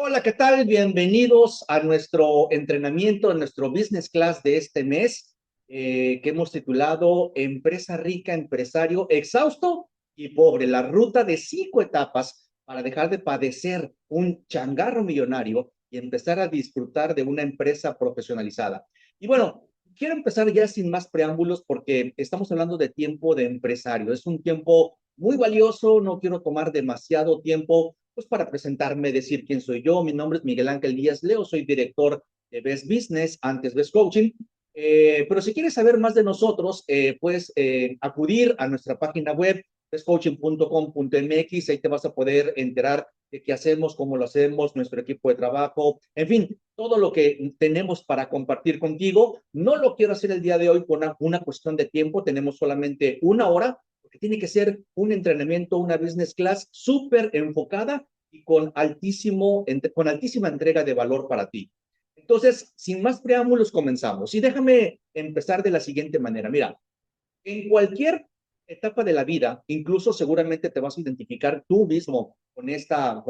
Hola, ¿qué tal? Bienvenidos a nuestro entrenamiento, a nuestro business class de este mes, que hemos titulado Empresa Rica, Empresario Exhausto y Pobre, la ruta de 5 etapas para dejar de padecer un changarro millonario y empezar a disfrutar de una empresa profesionalizada. Y bueno, quiero empezar ya sin más preámbulos porque estamos hablando de tiempo de empresario. Es un tiempo muy valioso, no quiero tomar demasiado tiempo pues para presentarme, decir quién soy yo. Mi nombre es Miguel Ángel Díaz Leo, soy director de Best Business, antes Best Coaching. Pero si quieres saber más de nosotros, puedes acudir a nuestra página web, bestcoaching.com.mx, ahí te vas a poder enterar de qué hacemos, cómo lo hacemos, nuestro equipo de trabajo, en fin, todo lo que tenemos para compartir contigo. No lo quiero hacer el día de hoy por una cuestión de tiempo, tenemos solamente una hora, porque tiene que ser un entrenamiento, una business class súper enfocada y con altísima entrega de valor para ti. Entonces, sin más preámbulos, comenzamos. Y déjame empezar de la siguiente manera. Mira, en cualquier etapa de la vida, incluso seguramente te vas a identificar tú mismo con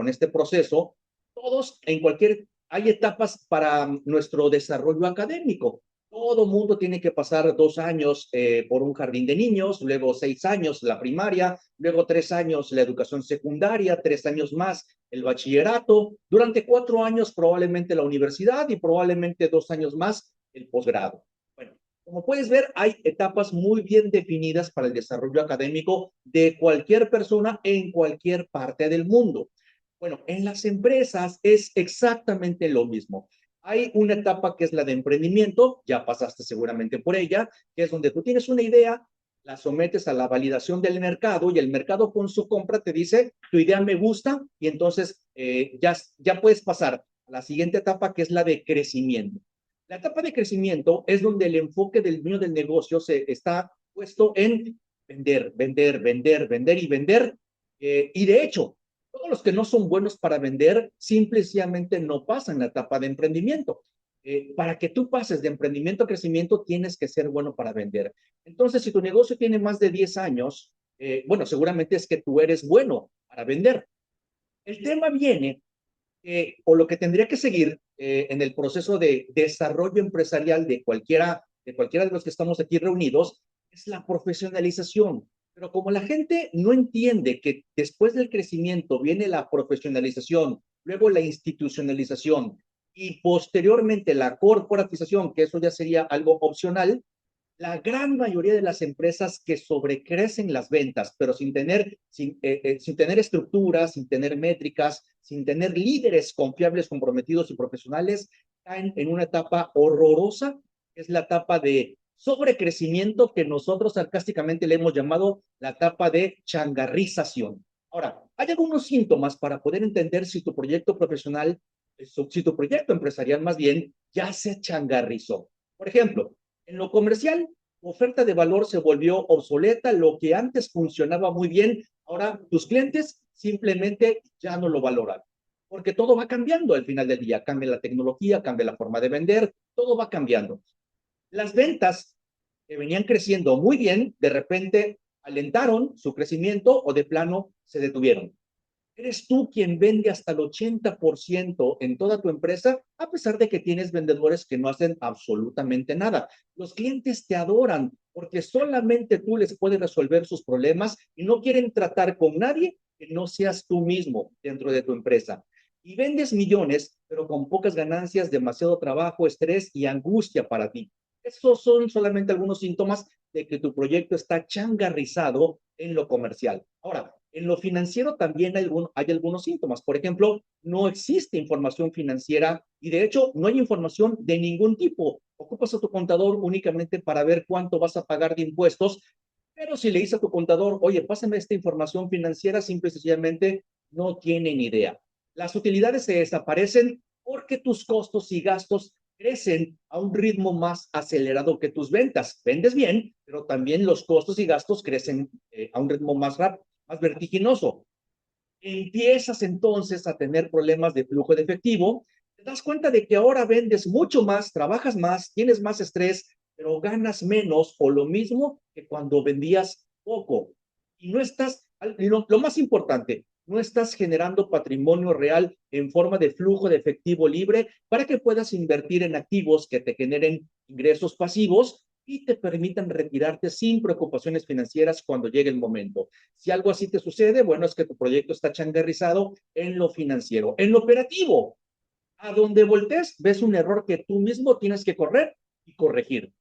este proceso, todos en cualquier, hay etapas para nuestro desarrollo académico. Todo mundo tiene que pasar 2 años por un jardín de niños, luego 6 años la primaria, luego 3 años la educación secundaria, 3 años más el bachillerato, durante 4 años probablemente la universidad y probablemente 2 años más el posgrado. Bueno, como puedes ver, hay etapas muy bien definidas para el desarrollo académico de cualquier persona en cualquier parte del mundo. Bueno, en las empresas es exactamente lo mismo. Hay una etapa que es la de emprendimiento, ya pasaste seguramente por ella, que es donde tú tienes una idea, la sometes a la validación del mercado y el mercado con su compra te dice, tu idea me gusta y entonces ya puedes pasar a la siguiente etapa que es la de crecimiento. La etapa de crecimiento es donde el enfoque del dueño del negocio se está puesto en vender, vender, vender, vender y vender. Y de hecho, todos los que no son buenos para vender simplemente no pasan la etapa de emprendimiento. Para que tú pases de emprendimiento a crecimiento, tienes que ser bueno para vender. Entonces, si tu negocio tiene más de 10 años, bueno, seguramente es que tú eres bueno para vender. El tema viene o lo que tendría que seguir en el proceso de desarrollo empresarial de cualquiera de los que estamos aquí reunidos es la profesionalización. Pero como la gente no entiende que después del crecimiento viene la profesionalización, luego la institucionalización y posteriormente la corporatización, que eso ya sería algo opcional, la gran mayoría de las empresas que sobrecrecen las ventas, pero sin tener estructuras, sin tener métricas, sin tener líderes confiables, comprometidos y profesionales, caen en una etapa horrorosa, que es la etapa de sobrecrecimiento que nosotros sarcásticamente le hemos llamado la etapa de changarrización. Ahora, hay algunos síntomas para poder entender si tu proyecto profesional, si tu proyecto empresarial más bien, ya se changarrizó. Por ejemplo, en lo comercial, oferta de valor se volvió obsoleta, lo que antes funcionaba muy bien, ahora tus clientes simplemente ya no lo valoran, porque todo va cambiando al final del día, cambia la tecnología, cambia la forma de vender, todo va cambiando. Las ventas que venían creciendo muy bien, de repente alentaron su crecimiento o de plano se detuvieron. Eres tú quien vende hasta el 80% en toda tu empresa, a pesar de que tienes vendedores que no hacen absolutamente nada. Los clientes te adoran porque solamente tú les puedes resolver sus problemas y no quieren tratar con nadie que no seas tú mismo dentro de tu empresa. Y vendes millones, pero con pocas ganancias, demasiado trabajo, estrés y angustia para ti. Esos son solamente algunos síntomas de que tu proyecto está changarrizado en lo comercial. Ahora, en lo financiero también hay algunos síntomas. Por ejemplo, no existe información financiera y de hecho no hay información de ningún tipo. Ocupas a tu contador únicamente para ver cuánto vas a pagar de impuestos, pero si le dices a tu contador, oye, pásame esta información financiera, simple y sencillamente no tienen idea. Las utilidades se desaparecen porque tus costos y gastos crecen a un ritmo más acelerado que tus ventas. Vendes bien, pero también los costos y gastos crecen a un ritmo más vertiginoso. Empiezas entonces a tener problemas de flujo de efectivo, te das cuenta de que ahora vendes mucho más, trabajas más, tienes más estrés, pero ganas menos o lo mismo que cuando vendías poco. Y no estás, lo más importante, no estás generando patrimonio real en forma de flujo de efectivo libre para que puedas invertir en activos que te generen ingresos pasivos y te permitan retirarte sin preocupaciones financieras cuando llegue el momento. Si algo así te sucede, bueno, es que tu proyecto está changarrizado en lo financiero. En lo operativo, a donde voltees, ves un error que tú mismo tienes que correr y corregir.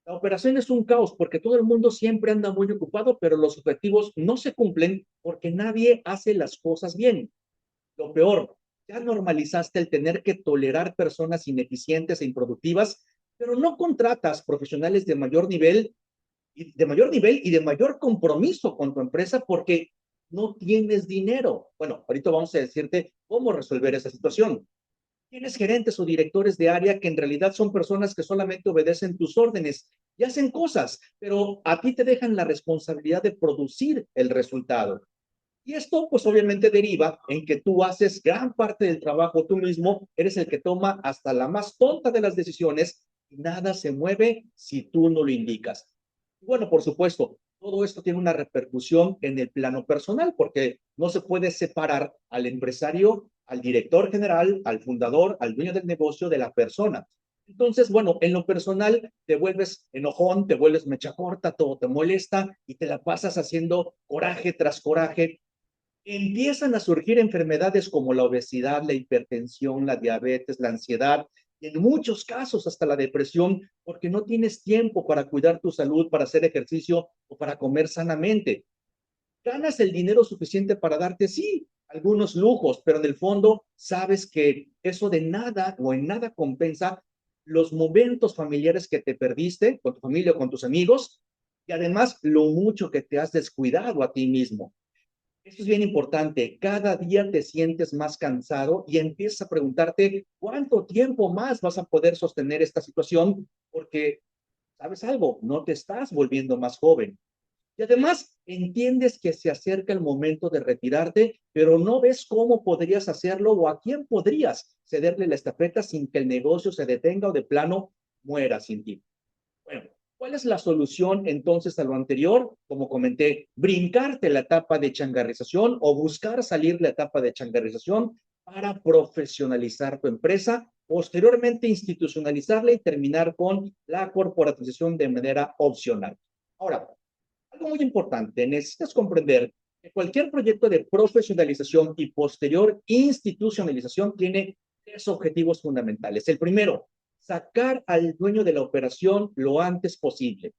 La operación es un caos porque todo el mundo siempre anda muy ocupado, pero los objetivos no se cumplen porque nadie hace las cosas bien. Lo peor, ya normalizaste el tener que tolerar personas ineficientes e improductivas, pero no contratas profesionales de mayor compromiso con tu empresa porque no tienes dinero. Bueno, ahorita vamos a decirte cómo resolver esa situación. Tienes gerentes o directores de área que en realidad son personas que solamente obedecen tus órdenes y hacen cosas, pero a ti te dejan la responsabilidad de producir el resultado. Y esto pues obviamente deriva en que tú haces gran parte del trabajo tú mismo, eres el que toma hasta la más tonta de las decisiones y nada se mueve si tú no lo indicas. Bueno, por supuesto, todo esto tiene una repercusión en el plano personal porque no se puede separar al empresario, al director general, al fundador, al dueño del negocio de la persona. Entonces, bueno, en lo personal te vuelves enojón, te vuelves mecha corta, todo te molesta y te la pasas haciendo coraje tras coraje. Empiezan a surgir enfermedades como la obesidad, la hipertensión, la diabetes, la ansiedad y en muchos casos hasta la depresión porque no tienes tiempo para cuidar tu salud, para hacer ejercicio o para comer sanamente. Ganas el dinero suficiente para darte, sí, algunos lujos, pero en el fondo sabes que eso de nada o en nada compensa los momentos familiares que te perdiste con tu familia o con tus amigos y además lo mucho que te has descuidado a ti mismo. Esto es bien importante. Cada día te sientes más cansado y empiezas a preguntarte cuánto tiempo más vas a poder sostener esta situación porque, ¿sabes algo? No te estás volviendo más joven. Y además entiendes que se acerca el momento de retirarte, pero no ves cómo podrías hacerlo o a quién podrías cederle la estafeta sin que el negocio se detenga o de plano muera sin ti. Bueno, ¿cuál es la solución entonces a lo anterior? Como comenté, brincarte la etapa de changarrización o buscar salir la etapa de changarrización para profesionalizar tu empresa, posteriormente institucionalizarla y terminar con la corporatización de manera opcional. Ahora, algo muy importante, necesitas comprender que cualquier proyecto de profesionalización y posterior institucionalización tiene tres objetivos fundamentales. El primero, sacar al dueño de la operación lo antes posible.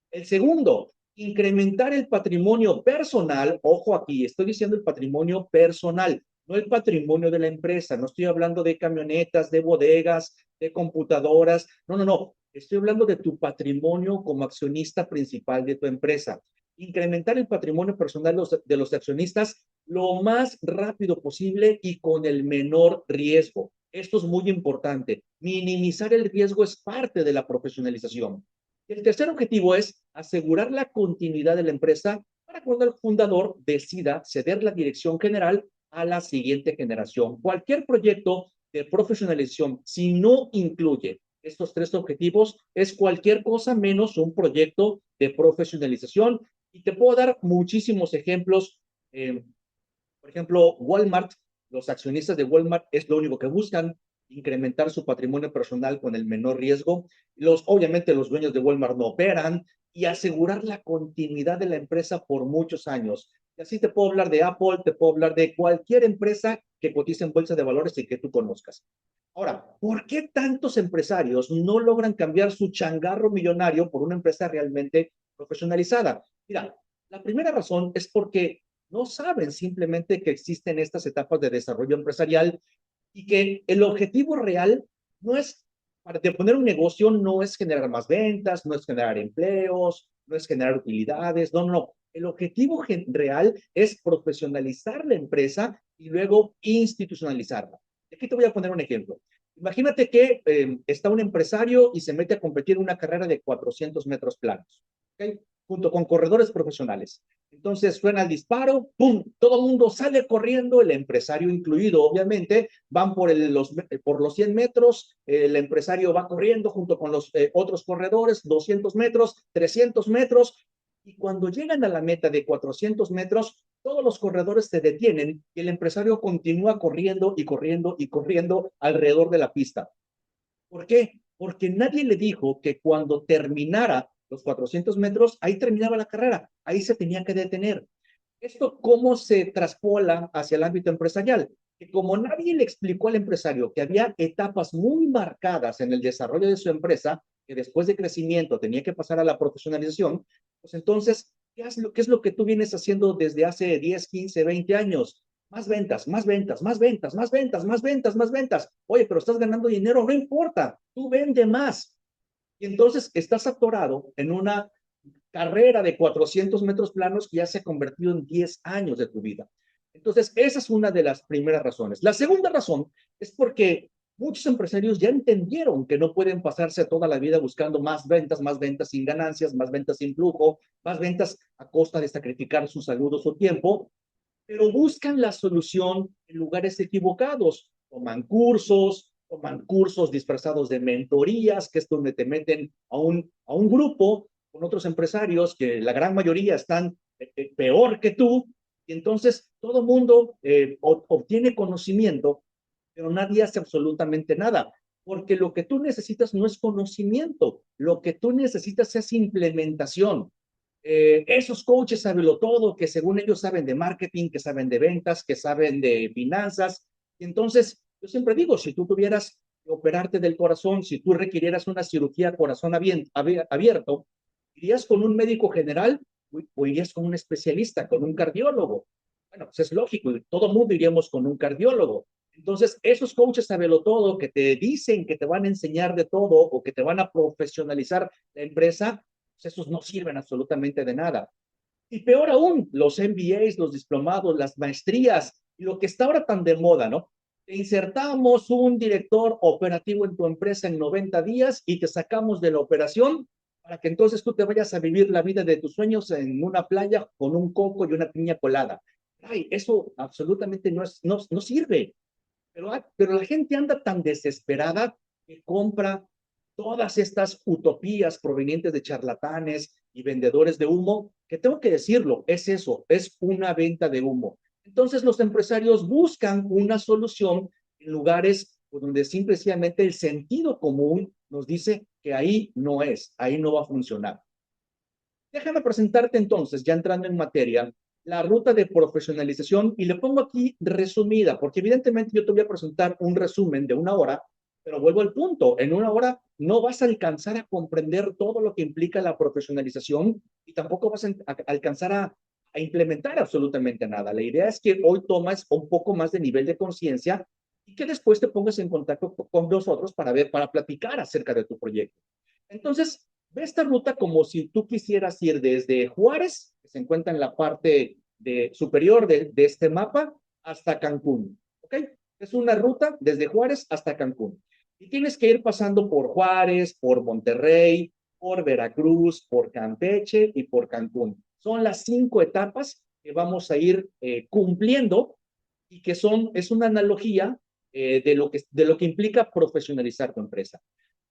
El segundo, incrementar el patrimonio personal. Ojo aquí, estoy diciendo el patrimonio personal, no el patrimonio de la empresa. No estoy hablando de camionetas, de bodegas, de computadoras. No, no, no. Estoy hablando de tu patrimonio como accionista principal de tu empresa. Incrementar el patrimonio personal de los accionistas lo más rápido posible y con el menor riesgo. Esto es muy importante. Minimizar el riesgo es parte de la profesionalización. El tercer objetivo es asegurar la continuidad de la empresa para cuando el fundador decida ceder la dirección general a la siguiente generación. Cualquier proyecto de profesionalización, si no incluye estos tres objetivos, es cualquier cosa menos un proyecto de profesionalización. Y te puedo dar muchísimos ejemplos. Por ejemplo, Walmart, los accionistas de Walmart es lo único que buscan, incrementar su patrimonio personal con el menor riesgo. Obviamente los dueños de Walmart no operan y asegurar la continuidad de la empresa por muchos años. Y así te puedo hablar de Apple, te puedo hablar de cualquier empresa que cotice en bolsa de valores y que tú conozcas. Ahora, ¿por qué tantos empresarios no logran cambiar su changarro millonario por una empresa realmente profesionalizada? Mira, la primera razón es porque no saben simplemente que existen estas etapas de desarrollo empresarial y que el objetivo real no es, para poner un negocio, no es generar más ventas, no es generar empleos, no es generar utilidades, no, no, no. El objetivo real es profesionalizar la empresa y luego institucionalizarla. Aquí te voy a poner un ejemplo. Imagínate que está un empresario y se mete a competir en una carrera de 400 metros planos, ¿okay? Junto con corredores profesionales. Entonces suena el disparo, ¡pum! Todo el mundo sale corriendo, el empresario incluido, obviamente, van por los 100 metros, el empresario va corriendo junto con los otros corredores, 200 metros, 300 metros, y cuando llegan a la meta de 400 metros, todos los corredores se detienen y el empresario continúa corriendo y corriendo y corriendo alrededor de la pista. ¿Por qué? Porque nadie le dijo que cuando terminara los 400 metros, ahí terminaba la carrera, ahí se tenía que detener. ¿Esto cómo se traspola hacia el ámbito empresarial? Que como nadie le explicó al empresario que había etapas muy marcadas en el desarrollo de su empresa, que después de crecimiento tenía que pasar a la profesionalización, pues entonces, qué es lo que tú vienes haciendo desde hace 10, 15, 20 años? Más ventas, más ventas, más ventas, más ventas, más ventas, más ventas. Oye, pero estás ganando dinero, no importa, tú vende más. Y entonces estás atorado en una carrera de 400 metros planos que ya se ha convertido en 10 años de tu vida. Entonces, esa es una de las primeras razones. La segunda razón es porque muchos empresarios ya entendieron que no pueden pasarse toda la vida buscando más ventas sin ganancias, más ventas sin flujo, más ventas a costa de sacrificar su salud o su tiempo, pero buscan la solución en lugares equivocados. Toman cursos disfrazados de mentorías, que es donde te meten a un grupo con otros empresarios que la gran mayoría están peor que tú, y entonces todo el mundo obtiene conocimiento, pero nadie hace absolutamente nada, porque lo que tú necesitas no es conocimiento, lo que tú necesitas es implementación. Esos coaches saben todo, que según ellos saben de marketing, que saben de ventas, que saben de finanzas. Y entonces, yo siempre digo, si tú tuvieras que operarte del corazón, si tú requirieras una cirugía corazón abierto, ¿irías con un médico general o irías con un especialista, con un cardiólogo? Bueno, pues es lógico, todo mundo iríamos con un cardiólogo. Entonces, esos coaches todo, que te dicen que te van a enseñar de todo o que te van a profesionalizar la empresa, pues esos no sirven absolutamente de nada. Y peor aún, los MBAs, los diplomados, las maestrías, y lo que está ahora tan de moda, ¿no? Te insertamos un director operativo en tu empresa en 90 días y te sacamos de la operación para que entonces tú te vayas a vivir la vida de tus sueños en una playa con un coco y una piña colada. Ay, eso absolutamente no sirve. Pero la gente anda tan desesperada que compra todas estas utopías provenientes de charlatanes y vendedores de humo, que tengo que decirlo, es eso, es una venta de humo. Entonces los empresarios buscan una solución en lugares donde simplemente el sentido común nos dice que ahí no va a funcionar. Déjame presentarte entonces, ya entrando en materia, la ruta de profesionalización y le pongo aquí resumida, porque evidentemente yo te voy a presentar un resumen de una hora, pero vuelvo al punto, en una hora no vas a alcanzar a comprender todo lo que implica la profesionalización y tampoco vas a alcanzar a implementar absolutamente nada. La idea es que hoy tomas un poco más de nivel de conciencia y que después te pongas en contacto con nosotros para platicar acerca de tu proyecto. Entonces, ve esta ruta como si tú quisieras ir desde Juárez, que se encuentra en la parte superior de este mapa, hasta Cancún. ¿Ok? Es una ruta desde Juárez hasta Cancún. Y tienes que ir pasando por Juárez, por Monterrey, por Veracruz, por Campeche y por Cancún. Son las 5 etapas que vamos a ir cumpliendo y que es una analogía de lo que implica profesionalizar tu empresa.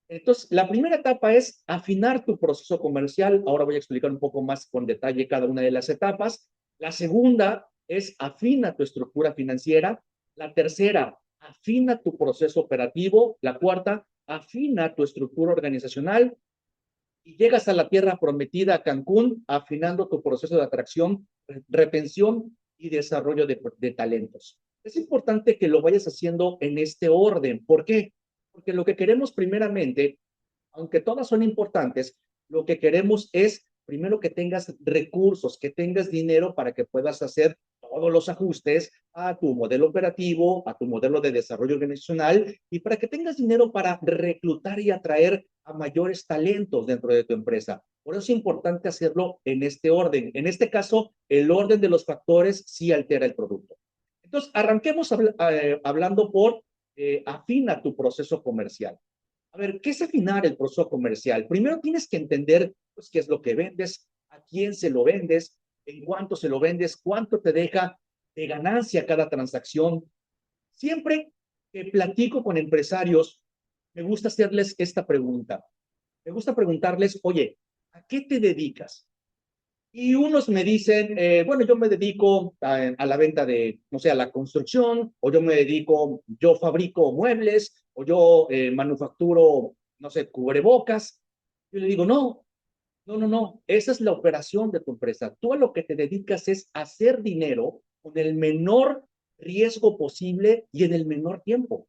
Entonces, la primera etapa es afinar tu proceso comercial. Ahora voy a explicar un poco más con detalle cada una de las etapas. La segunda es afina tu estructura financiera. La tercera, afina tu proceso operativo. La cuarta, afina tu estructura organizacional. Y llegas a la tierra prometida, a Cancún, afinando tu proceso de atracción, retención y desarrollo de talentos. Es importante que lo vayas haciendo en este orden. ¿Por qué? Porque lo que queremos primeramente, aunque todas son importantes, lo que queremos es primero que tengas recursos, que tengas dinero para que puedas hacer todos los ajustes a tu modelo operativo, a tu modelo de desarrollo organizacional y para que tengas dinero para reclutar y atraer a mayores talentos dentro de tu empresa. Por eso es importante hacerlo en este orden. En este caso, el orden de los factores sí altera el producto. Entonces, arranquemos hablando por afina tu proceso comercial. A ver, ¿qué es afinar el proceso comercial? Primero tienes que entender pues, qué es lo que vendes, a quién se lo vendes, en cuánto se lo vendes, cuánto te deja de ganancia cada transacción. Siempre que platico con empresarios, me gusta hacerles esta pregunta. Me gusta preguntarles, oye, ¿a qué te dedicas? Y unos me dicen, bueno, yo me dedico a la venta de, no sé, a la construcción, o yo me dedico, yo fabrico muebles, o yo manufacturo, no sé, cubrebocas. Yo le digo, no, no, no, no, esa es la operación de tu empresa. Tú a lo que te dedicas es hacer dinero con el menor riesgo posible y en el menor tiempo.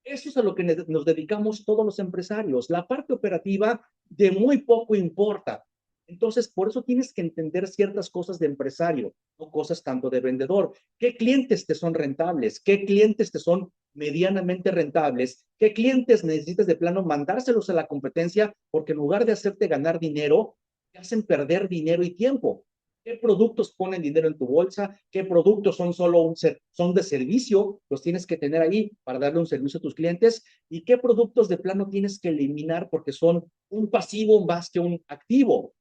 Eso es a lo que nos dedicamos todos los empresarios. La parte operativa de muy poco importa. Entonces, por eso tienes que entender ciertas cosas de empresario, no cosas tanto de vendedor. ¿Qué clientes te son rentables? ¿Qué clientes te son medianamente rentables? ¿Qué clientes necesitas de plano mandárselos a la competencia porque en lugar de hacerte ganar dinero, te hacen perder dinero y tiempo? ¿Qué productos ponen dinero en tu bolsa? ¿Qué productos son son de servicio? Los tienes que tener ahí para darle un servicio a tus clientes. ¿Y qué productos de plano tienes que eliminar porque son un pasivo más que un activo?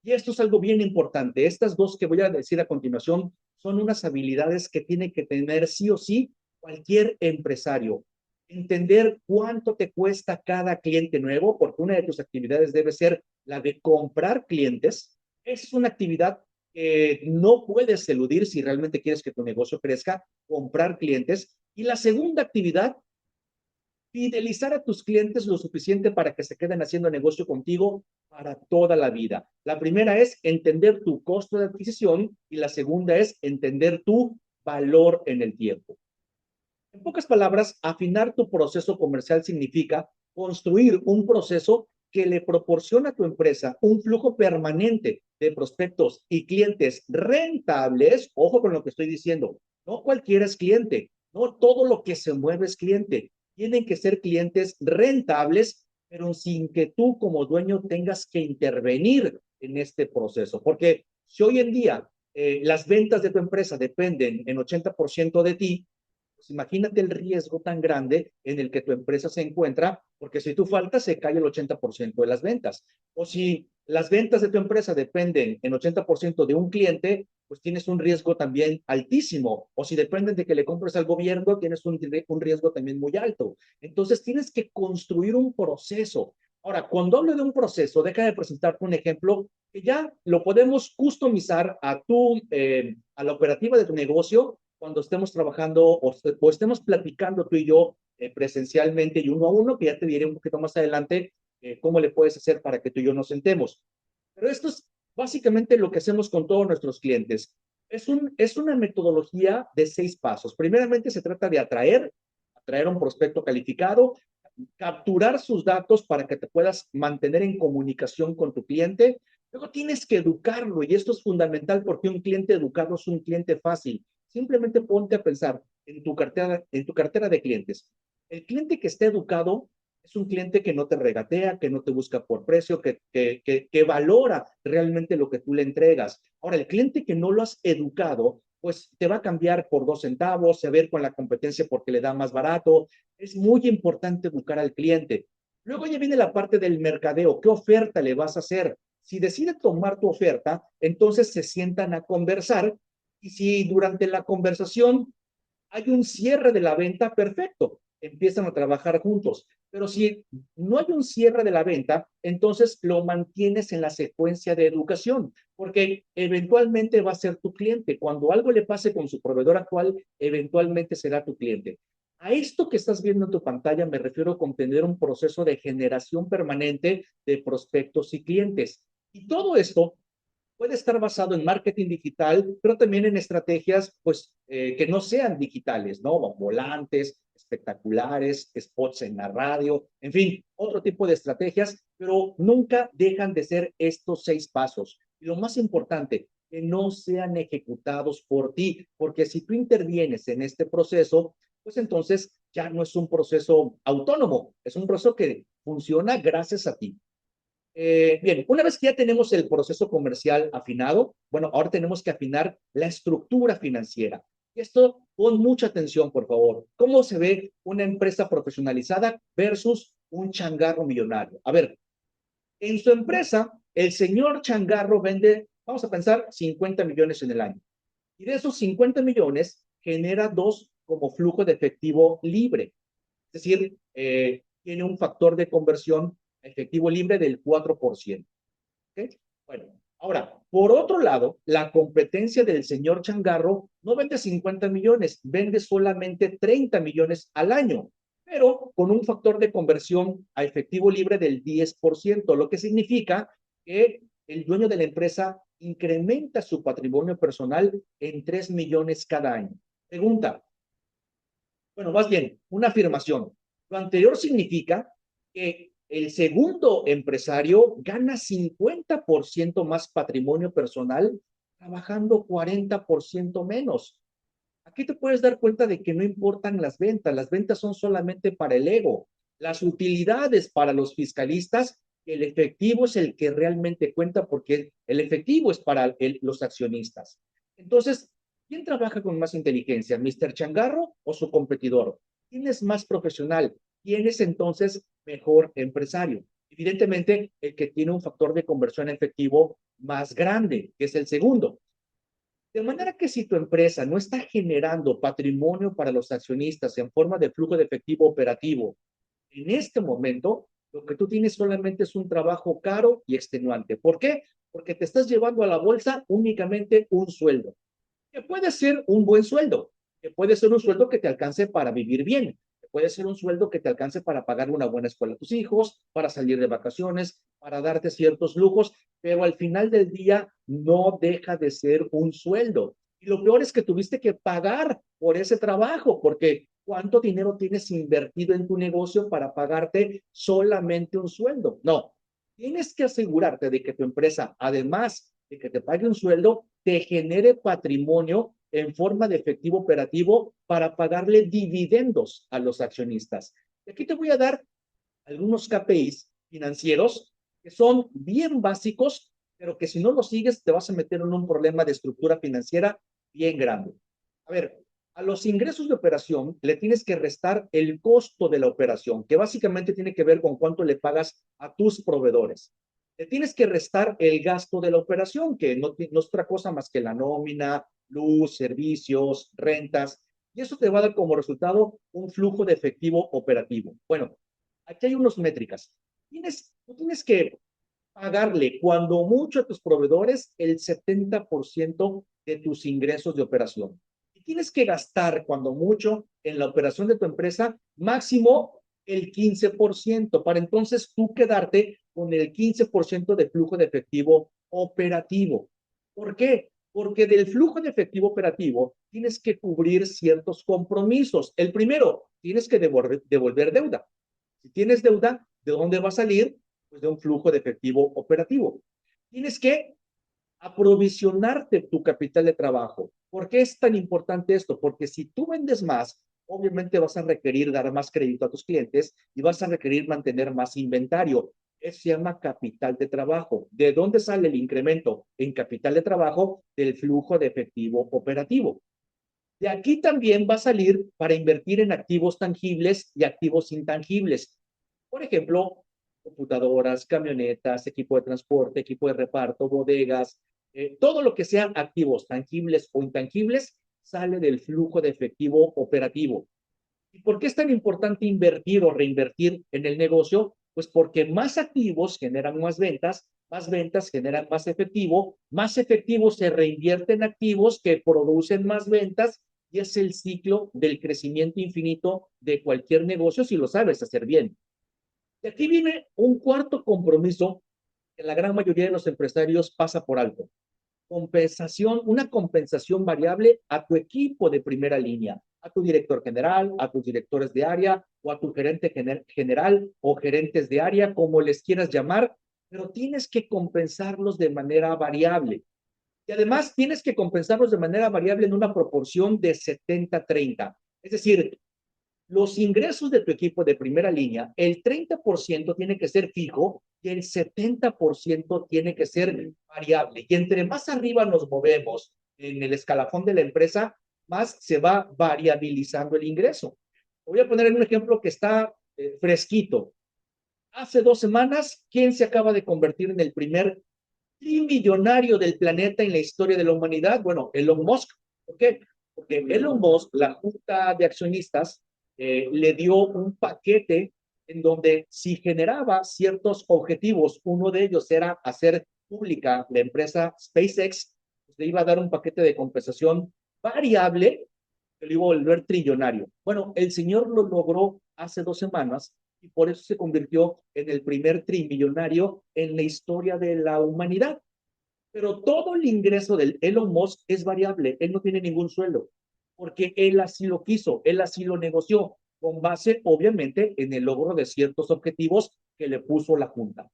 Y esto es algo bien importante. Estas dos que voy a decir a continuación son unas habilidades que tiene que tener sí o sí cualquier empresario. Entender cuánto te cuesta cada cliente nuevo, porque una de tus actividades debe ser la de comprar clientes. Esa es una actividad que no puedes eludir si realmente quieres que tu negocio crezca, comprar clientes. Y la segunda actividad, fidelizar a tus clientes lo suficiente para que se queden haciendo negocio contigo para toda la vida. La primera es entender tu costo de adquisición y la segunda es entender tu valor en el tiempo. En pocas palabras, afinar tu proceso comercial significa construir un proceso que le proporciona a tu empresa un flujo permanente de prospectos y clientes rentables. Ojo con lo que estoy diciendo, no cualquiera es cliente, no todo lo que se mueve es cliente. Tienen que ser clientes rentables, pero sin que tú como dueño tengas que intervenir en este proceso. Porque si hoy en día las ventas de tu empresa dependen en 80% de ti, pues imagínate el riesgo tan grande en el que tu empresa se encuentra, porque si tú faltas, se cae el 80% de las ventas. O si las ventas de tu empresa dependen en 80% de un cliente, pues tienes un riesgo también altísimo. O si dependen de que le compres al gobierno, tienes un riesgo también muy alto. Entonces tienes que construir un proceso. Ahora, cuando hablo de un proceso, deja de presentarte un ejemplo que ya lo podemos customizar a la operativa de tu negocio cuando estemos trabajando o estemos platicando tú y yo presencialmente y uno a uno, que ya te diré un poquito más adelante cómo le puedes hacer para que tú y yo nos sentemos. Pero esto es básicamente lo que hacemos con todos nuestros clientes. Es una metodología de 6 pasos. Primeramente se trata de atraer a un prospecto calificado, capturar sus datos para que te puedas mantener en comunicación con tu cliente. Luego tienes que educarlo y esto es fundamental porque un cliente educado es un cliente fácil. Simplemente ponte a pensar en tu cartera de clientes. El cliente que esté educado es un cliente que no te regatea, que no te busca por precio, que valora realmente lo que tú le entregas. Ahora, el cliente que no lo has educado, pues te va a cambiar por 2 centavos, se va a ver con la competencia porque le da más barato. Es muy importante educar al cliente. Luego ya viene la parte del mercadeo. ¿Qué oferta le vas a hacer? Si decide tomar tu oferta, entonces se sientan a conversar y si durante la conversación hay un cierre de la venta, perfecto, empiezan a trabajar juntos. Pero si no hay un cierre de la venta, entonces lo mantienes en la secuencia de educación, porque eventualmente va a ser tu cliente. Cuando algo le pase con su proveedor actual, eventualmente será tu cliente. A esto que estás viendo en tu pantalla me refiero con tener un proceso de generación permanente de prospectos y clientes. Y todo esto puede estar basado en marketing digital, pero también en estrategias pues, que no sean digitales, ¿no? Volantes, espectaculares, spots en la radio, en fin, otro tipo de estrategias, pero nunca dejan de ser estos 6 pasos. Y lo más importante, que no sean ejecutados por ti, porque si tú intervienes en este proceso, pues entonces ya no es un proceso autónomo, es un proceso que funciona gracias a ti. Bien, una vez que ya tenemos el proceso comercial afinado, bueno, ahora tenemos que afinar la estructura financiera. Esto, pon mucha atención, por favor. ¿Cómo se ve una empresa profesionalizada versus un changarro millonario? A ver, en su empresa, el señor changarro vende, vamos a pensar, 50 millones en el año. Y de esos 50 millones, genera dos como flujo de efectivo libre. Es decir, tiene un factor de conversión efectivo libre del 4%. ¿Okay? Bueno, Ahora, por otro lado, la competencia del señor Changarro no vende 50 millones, vende solamente 30 millones al año, pero con un factor de conversión a efectivo libre del 10%, lo que significa que el dueño de la empresa incrementa su patrimonio personal en 3 millones cada año. Pregunta, bueno, más bien, una afirmación. Lo anterior significa que el segundo empresario gana 50% más patrimonio personal trabajando 40% menos. Aquí te puedes dar cuenta de que no importan las ventas son solamente para el ego, las utilidades para los fiscalistas, el efectivo es el que realmente cuenta porque el efectivo es para los accionistas. Entonces, ¿quién trabaja con más inteligencia, Mr. Changarro o su competidor? ¿Quién es más profesional? ¿Quién es entonces mejor empresario? Evidentemente, el que tiene un factor de conversión efectivo más grande, que es el segundo. De manera que si tu empresa no está generando patrimonio para los accionistas en forma de flujo de efectivo operativo, en este momento, lo que tú tienes solamente es un trabajo caro y extenuante. ¿Por qué? Porque te estás llevando a la bolsa únicamente un sueldo, que puede ser un buen sueldo, que puede ser un sueldo que te alcance para vivir bien, que puede ser un sueldo que te alcance para pagar una buena escuela a tus hijos, para salir de vacaciones, para darte ciertos lujos, pero al final del día no deja de ser un sueldo. Y lo peor es que tuviste que pagar por ese trabajo, porque ¿cuánto dinero tienes invertido en tu negocio para pagarte solamente un sueldo? No, tienes que asegurarte de que tu empresa, además de que te pague un sueldo, te genere patrimonio en forma de efectivo operativo para pagarle dividendos a los accionistas. Y aquí te voy a dar algunos KPIs financieros que son bien básicos, pero que si no los sigues te vas a meter en un problema de estructura financiera bien grande. A ver, a los ingresos de operación le tienes que restar el costo de la operación, que básicamente tiene que ver con cuánto le pagas a tus proveedores. Le tienes que restar el gasto de la operación, que no es otra cosa más que la nómina, luz, servicios, rentas, y eso te va a dar como resultado un flujo de efectivo operativo. Bueno, aquí hay unas métricas. Tú tienes que pagarle cuando mucho a tus proveedores el 70% de tus ingresos de operación. Y tienes que gastar cuando mucho en la operación de tu empresa máximo el 15% para entonces tú quedarte con el 15% de flujo de efectivo operativo. ¿Por qué? Porque del flujo de efectivo operativo tienes que cubrir ciertos compromisos. El primero, tienes que devolver deuda. Si tienes deuda, ¿de dónde va a salir? Pues de un flujo de efectivo operativo. Tienes que aprovisionarte tu capital de trabajo. ¿Por qué es tan importante esto? Porque si tú vendes más, obviamente vas a requerir dar más crédito a tus clientes y vas a requerir mantener más inventario. Eso se llama capital de trabajo. ¿De dónde sale el incremento en capital de trabajo? Del flujo de efectivo operativo. De aquí también va a salir para invertir en activos tangibles y activos intangibles. Por ejemplo, computadoras, camionetas, equipo de transporte, equipo de reparto, bodegas, todo lo que sean activos tangibles o intangibles sale del flujo de efectivo operativo. ¿Y por qué es tan importante invertir o reinvertir en el negocio? Pues porque más activos generan más ventas generan más efectivo se reinvierte en activos que producen más ventas y es el ciclo del crecimiento infinito de cualquier negocio si lo sabes hacer bien. Y aquí viene un cuarto compromiso que la gran mayoría de los empresarios pasa por alto. Una compensación variable a tu equipo de primera línea, a tu director general, a tus directores de área o a tu gerente general o gerentes de área, como les quieras llamar, pero tienes que compensarlos de manera variable. Y además tienes que compensarlos de manera variable en una proporción de 70-30. Es decir, los ingresos de tu equipo de primera línea, el 30% tiene que ser fijo y el 70% tiene que ser variable. Y entre más arriba nos movemos en el escalafón de la empresa, más se va variabilizando el ingreso. Voy a poner un ejemplo que está fresquito. Hace 2 semanas, ¿quién se acaba de convertir en el primer trimillonario del planeta en la historia de la humanidad? Bueno, Elon Musk. ¿Por qué? Porque Elon Musk, la junta de accionistas, le dio un paquete en donde si generaba ciertos objetivos, uno de ellos era hacer pública la empresa SpaceX, pues, le iba a dar un paquete de compensación variable que lo iba a volver trillonario. Bueno, el señor lo logró hace 2 semanas y por eso se convirtió en el primer trimillonario en la historia de la humanidad. Pero todo el ingreso del Elon Musk es variable, él no tiene ningún sueldo, porque él así lo quiso, él así lo negoció, con base obviamente en el logro de ciertos objetivos que le puso la Junta.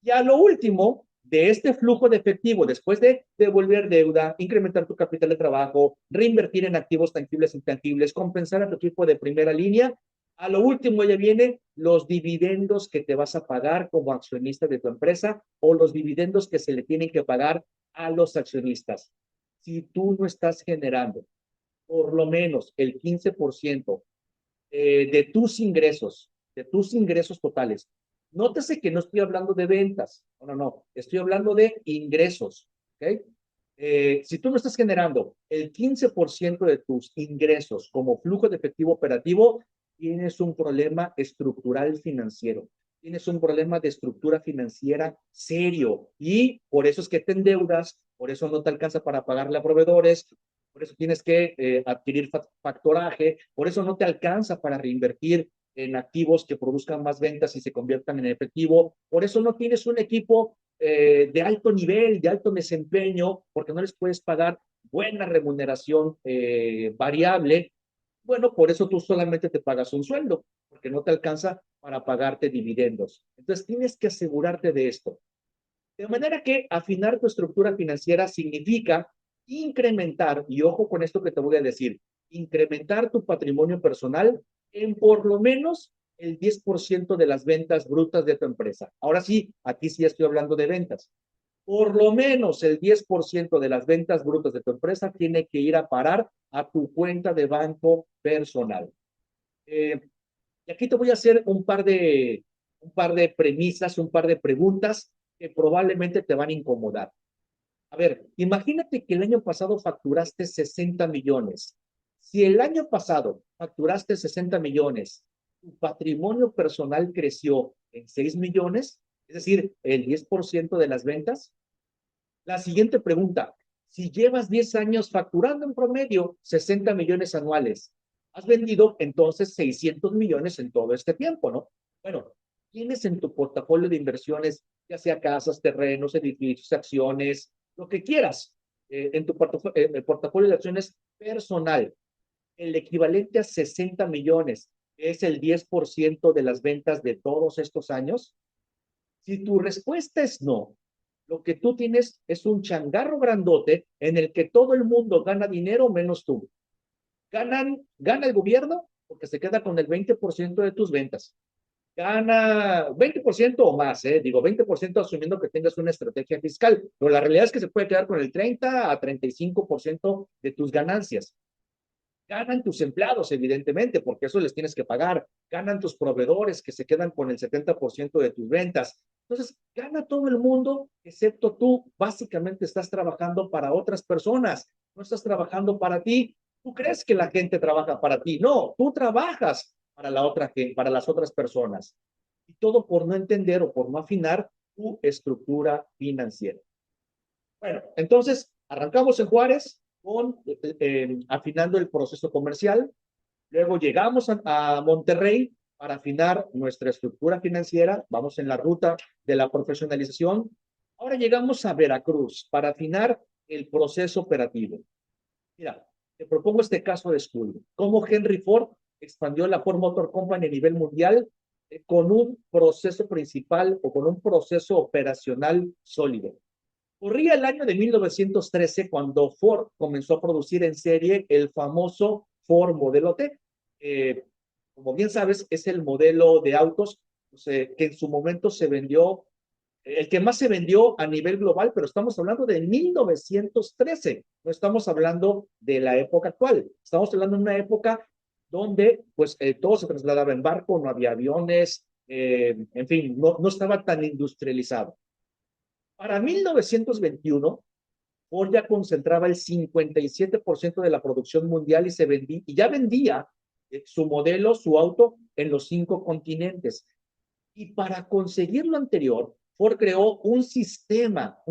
Y a lo último de este flujo de efectivo, después de devolver deuda, incrementar tu capital de trabajo, reinvertir en activos tangibles e intangibles, compensar a tu equipo de primera línea, a lo último ya viene los dividendos que te vas a pagar como accionista de tu empresa o los dividendos que se le tienen que pagar a los accionistas. Si tú no estás generando por lo menos el 15% de tus ingresos totales. Nótese que no estoy hablando de ventas, no, estoy hablando de ingresos, ¿ok? Si tú no estás generando el 15% de tus ingresos como flujo de efectivo operativo, tienes un problema estructural financiero, tienes un problema de estructura financiera serio y por eso es que te endeudas, por eso no te alcanza para pagarle a proveedores, por eso tienes que adquirir factoraje, por eso no te alcanza para reinvertir en activos que produzcan más ventas y se conviertan en efectivo, por eso no tienes un equipo de alto nivel, de alto desempeño, porque no les puedes pagar buena remuneración variable. Bueno, por eso tú solamente te pagas un sueldo, porque no te alcanza para pagarte dividendos. Entonces tienes que asegurarte de esto. De manera que afinar tu estructura financiera significa incrementar, y ojo con esto que te voy a decir, incrementar tu patrimonio personal en por lo menos el 10% de las ventas brutas de tu empresa. Ahora sí, aquí sí estoy hablando de ventas. Por lo menos el 10% de las ventas brutas de tu empresa tiene que ir a parar a tu cuenta de banco personal. Eh, y aquí te voy a hacer un par de premisas, un par de preguntas que probablemente te van a incomodar. A ver, imagínate que el año pasado facturaste 60 millones. Si el año pasado facturaste 60 millones, tu patrimonio personal creció en 6 millones, es decir, el 10% de las ventas. La siguiente pregunta, si llevas 10 años facturando en promedio 60 millones anuales, has vendido entonces 600 millones en todo este tiempo, ¿no? Bueno, tienes en tu portafolio de inversiones, ya sea casas, terrenos, edificios, acciones, lo que quieras, en tu portafolio de acciones personal, el equivalente a 60 millones, es el 10% de las ventas de todos estos años. Si tu respuesta es no, lo que tú tienes es un changarro grandote en el que todo el mundo gana dinero menos tú. Gana el gobierno porque se queda con el 20% de tus ventas. Gana 20% o más, digo 20% asumiendo que tengas una estrategia fiscal, pero la realidad es que se puede quedar con el 30 a 35% de tus ganancias. Ganan tus empleados, evidentemente, porque eso les tienes que pagar. Ganan tus proveedores, que se quedan con el 70% de tus ventas. Entonces, gana todo el mundo, excepto tú. Básicamente estás trabajando para otras personas. No estás trabajando para ti. Tú crees que la gente trabaja para ti. No, tú trabajas para la otra gente, para las otras personas. Y todo por no entender o por no afinar tu estructura financiera. Bueno, entonces arrancamos en Juárez con afinando el proceso comercial. Luego llegamos a Monterrey para afinar nuestra estructura financiera. Vamos en la ruta de la profesionalización. Ahora llegamos a Veracruz para afinar el proceso operativo. Mira, te propongo este caso de estudio. Cómo Henry Ford expandió la Ford Motor Company a nivel mundial con un proceso principal o con un proceso operacional sólido. Corría el año de 1913 cuando Ford comenzó a producir en serie el famoso Ford Modelo T. Como bien sabes, es el modelo de autos que en su momento se vendió, el que más se vendió a nivel global, pero estamos hablando de 1913, no estamos hablando de la época actual, estamos hablando de una época donde pues todo se trasladaba en barco, no había aviones, en fin, no estaba tan industrializado. Para 1921, Ford ya concentraba el 57% de la producción mundial y ya vendía su modelo, su auto, en los 5 continentes. Y para conseguir lo anterior, Ford creó un sistema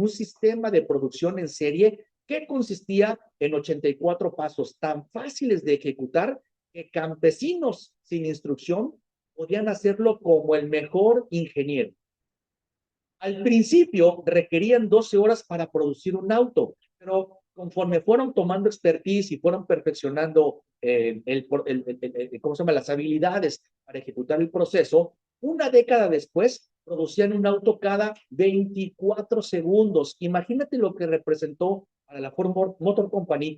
de producción en serie que consistía en 84 pasos tan fáciles de ejecutar que campesinos sin instrucción podían hacerlo como el mejor ingeniero. Al principio requerían 12 horas para producir un auto, pero conforme fueron tomando expertise y fueron perfeccionando ¿cómo se llama? Las habilidades para ejecutar el proceso, una década después producían un auto cada 24 segundos. Imagínate lo que representó para la Ford Motor Company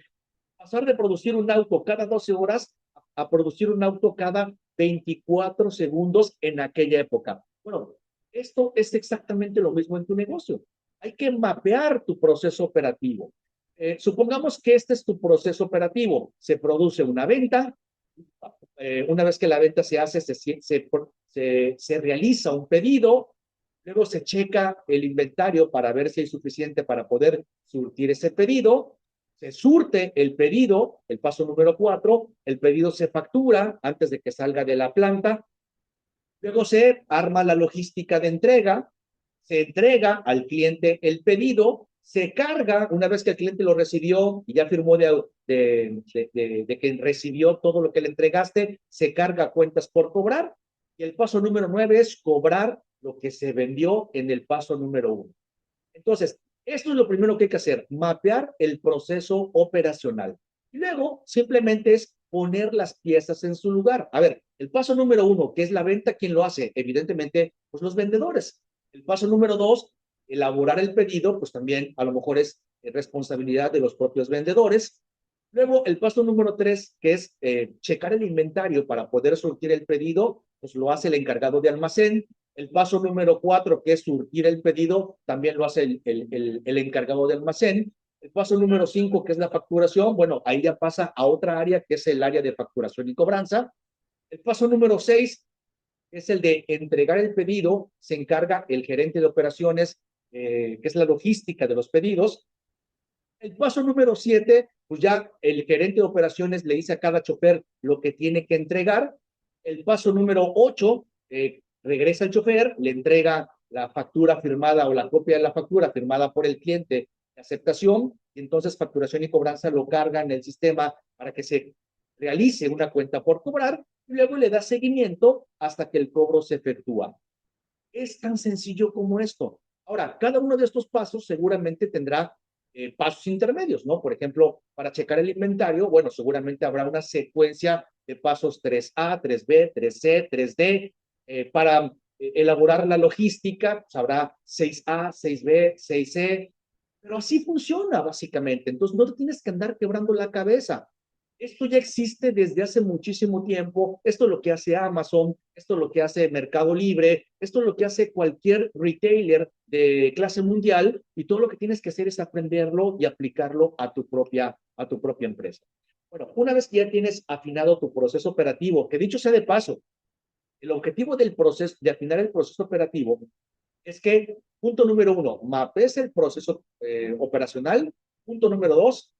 pasar de producir un auto cada 12 horas a producir un auto cada 24 segundos en aquella época. Bueno, esto es exactamente lo mismo en tu negocio. Hay que mapear tu proceso operativo. Supongamos que este es tu proceso operativo. Se produce una venta. Una vez que la venta se hace, se realiza un pedido. Luego se checa el inventario para ver si hay suficiente para poder surtir ese pedido. Se surte el pedido, el paso número 4, el pedido se factura antes de que salga de la planta. Luego se arma la logística de entrega, se entrega al cliente el pedido, se carga una vez que el cliente lo recibió y ya firmó de que recibió todo lo que le entregaste, se carga cuentas por cobrar. Y el paso número 9 es cobrar lo que se vendió en el paso número 1. Entonces, esto es lo primero que hay que hacer, mapear el proceso operacional. Y luego, simplemente es poner las piezas en su lugar. A ver, el paso número 1, que es la venta, ¿quién lo hace? Evidentemente, pues los vendedores. El paso número 2, elaborar el pedido, pues también a lo mejor es responsabilidad de los propios vendedores. Luego, el paso número 3, que es checar el inventario para poder surtir el pedido, pues lo hace el encargado de almacén. El paso número 4, que es surtir el pedido, también lo hace el encargado de almacén. El paso número 5, que es la facturación, bueno, ahí ya pasa a otra área, que es el área de facturación y cobranza. El paso número 6 es el de entregar el pedido, se encarga el gerente de operaciones, que es la logística de los pedidos. El paso número 7, pues ya el gerente de operaciones le dice a cada chofer lo que tiene que entregar. El paso número 8, regresa el chofer, le entrega la factura firmada o la copia de la factura firmada por el cliente de aceptación, y entonces facturación y cobranza lo cargan en el sistema para que se realice una cuenta por cobrar, y luego le da seguimiento hasta que el cobro se efectúa. Es tan sencillo como esto. Ahora, cada uno de estos pasos seguramente tendrá pasos intermedios, ¿no? Por ejemplo, para checar el inventario, bueno, seguramente habrá una secuencia de pasos 3A, 3B, 3C, 3D. Para elaborar la logística, pues habrá 6A, 6B, 6C, pero así funciona básicamente. Entonces, no te tienes que andar quebrando la cabeza. Esto ya existe desde hace muchísimo tiempo. Esto es lo que hace Amazon, esto es lo que hace Mercado Libre, esto es lo que hace cualquier retailer de clase mundial, y todo lo que tienes que hacer es aprenderlo y aplicarlo a tu propia empresa. Bueno, una vez que ya tienes afinado tu proceso operativo, que dicho sea de paso, el objetivo del proceso, de afinar el proceso operativo, es que, punto número 1, mapes el proceso operacional. Punto número 2,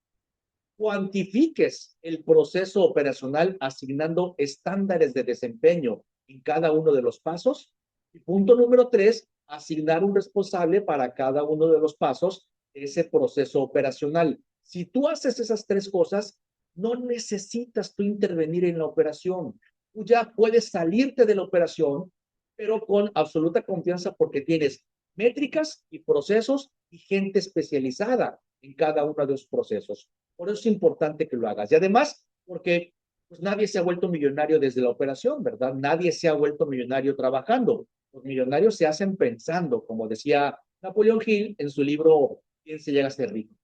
cuantifiques el proceso operacional asignando estándares de desempeño en cada uno de los pasos. Y punto número 3, asignar un responsable para cada uno de los pasos de ese proceso operacional. Si tú haces esas tres cosas, no necesitas tú intervenir en la operación. Tú ya puedes salirte de la operación, pero con absoluta confianza porque tienes métricas y procesos y gente especializada en cada uno de los procesos. Por eso es importante que lo hagas. Y además, porque pues nadie se ha vuelto millonario desde la operación, ¿verdad? Nadie se ha vuelto millonario trabajando. Los millonarios se hacen pensando, como decía Napoleón Hill en su libro ¿Quién se llega a ser rico?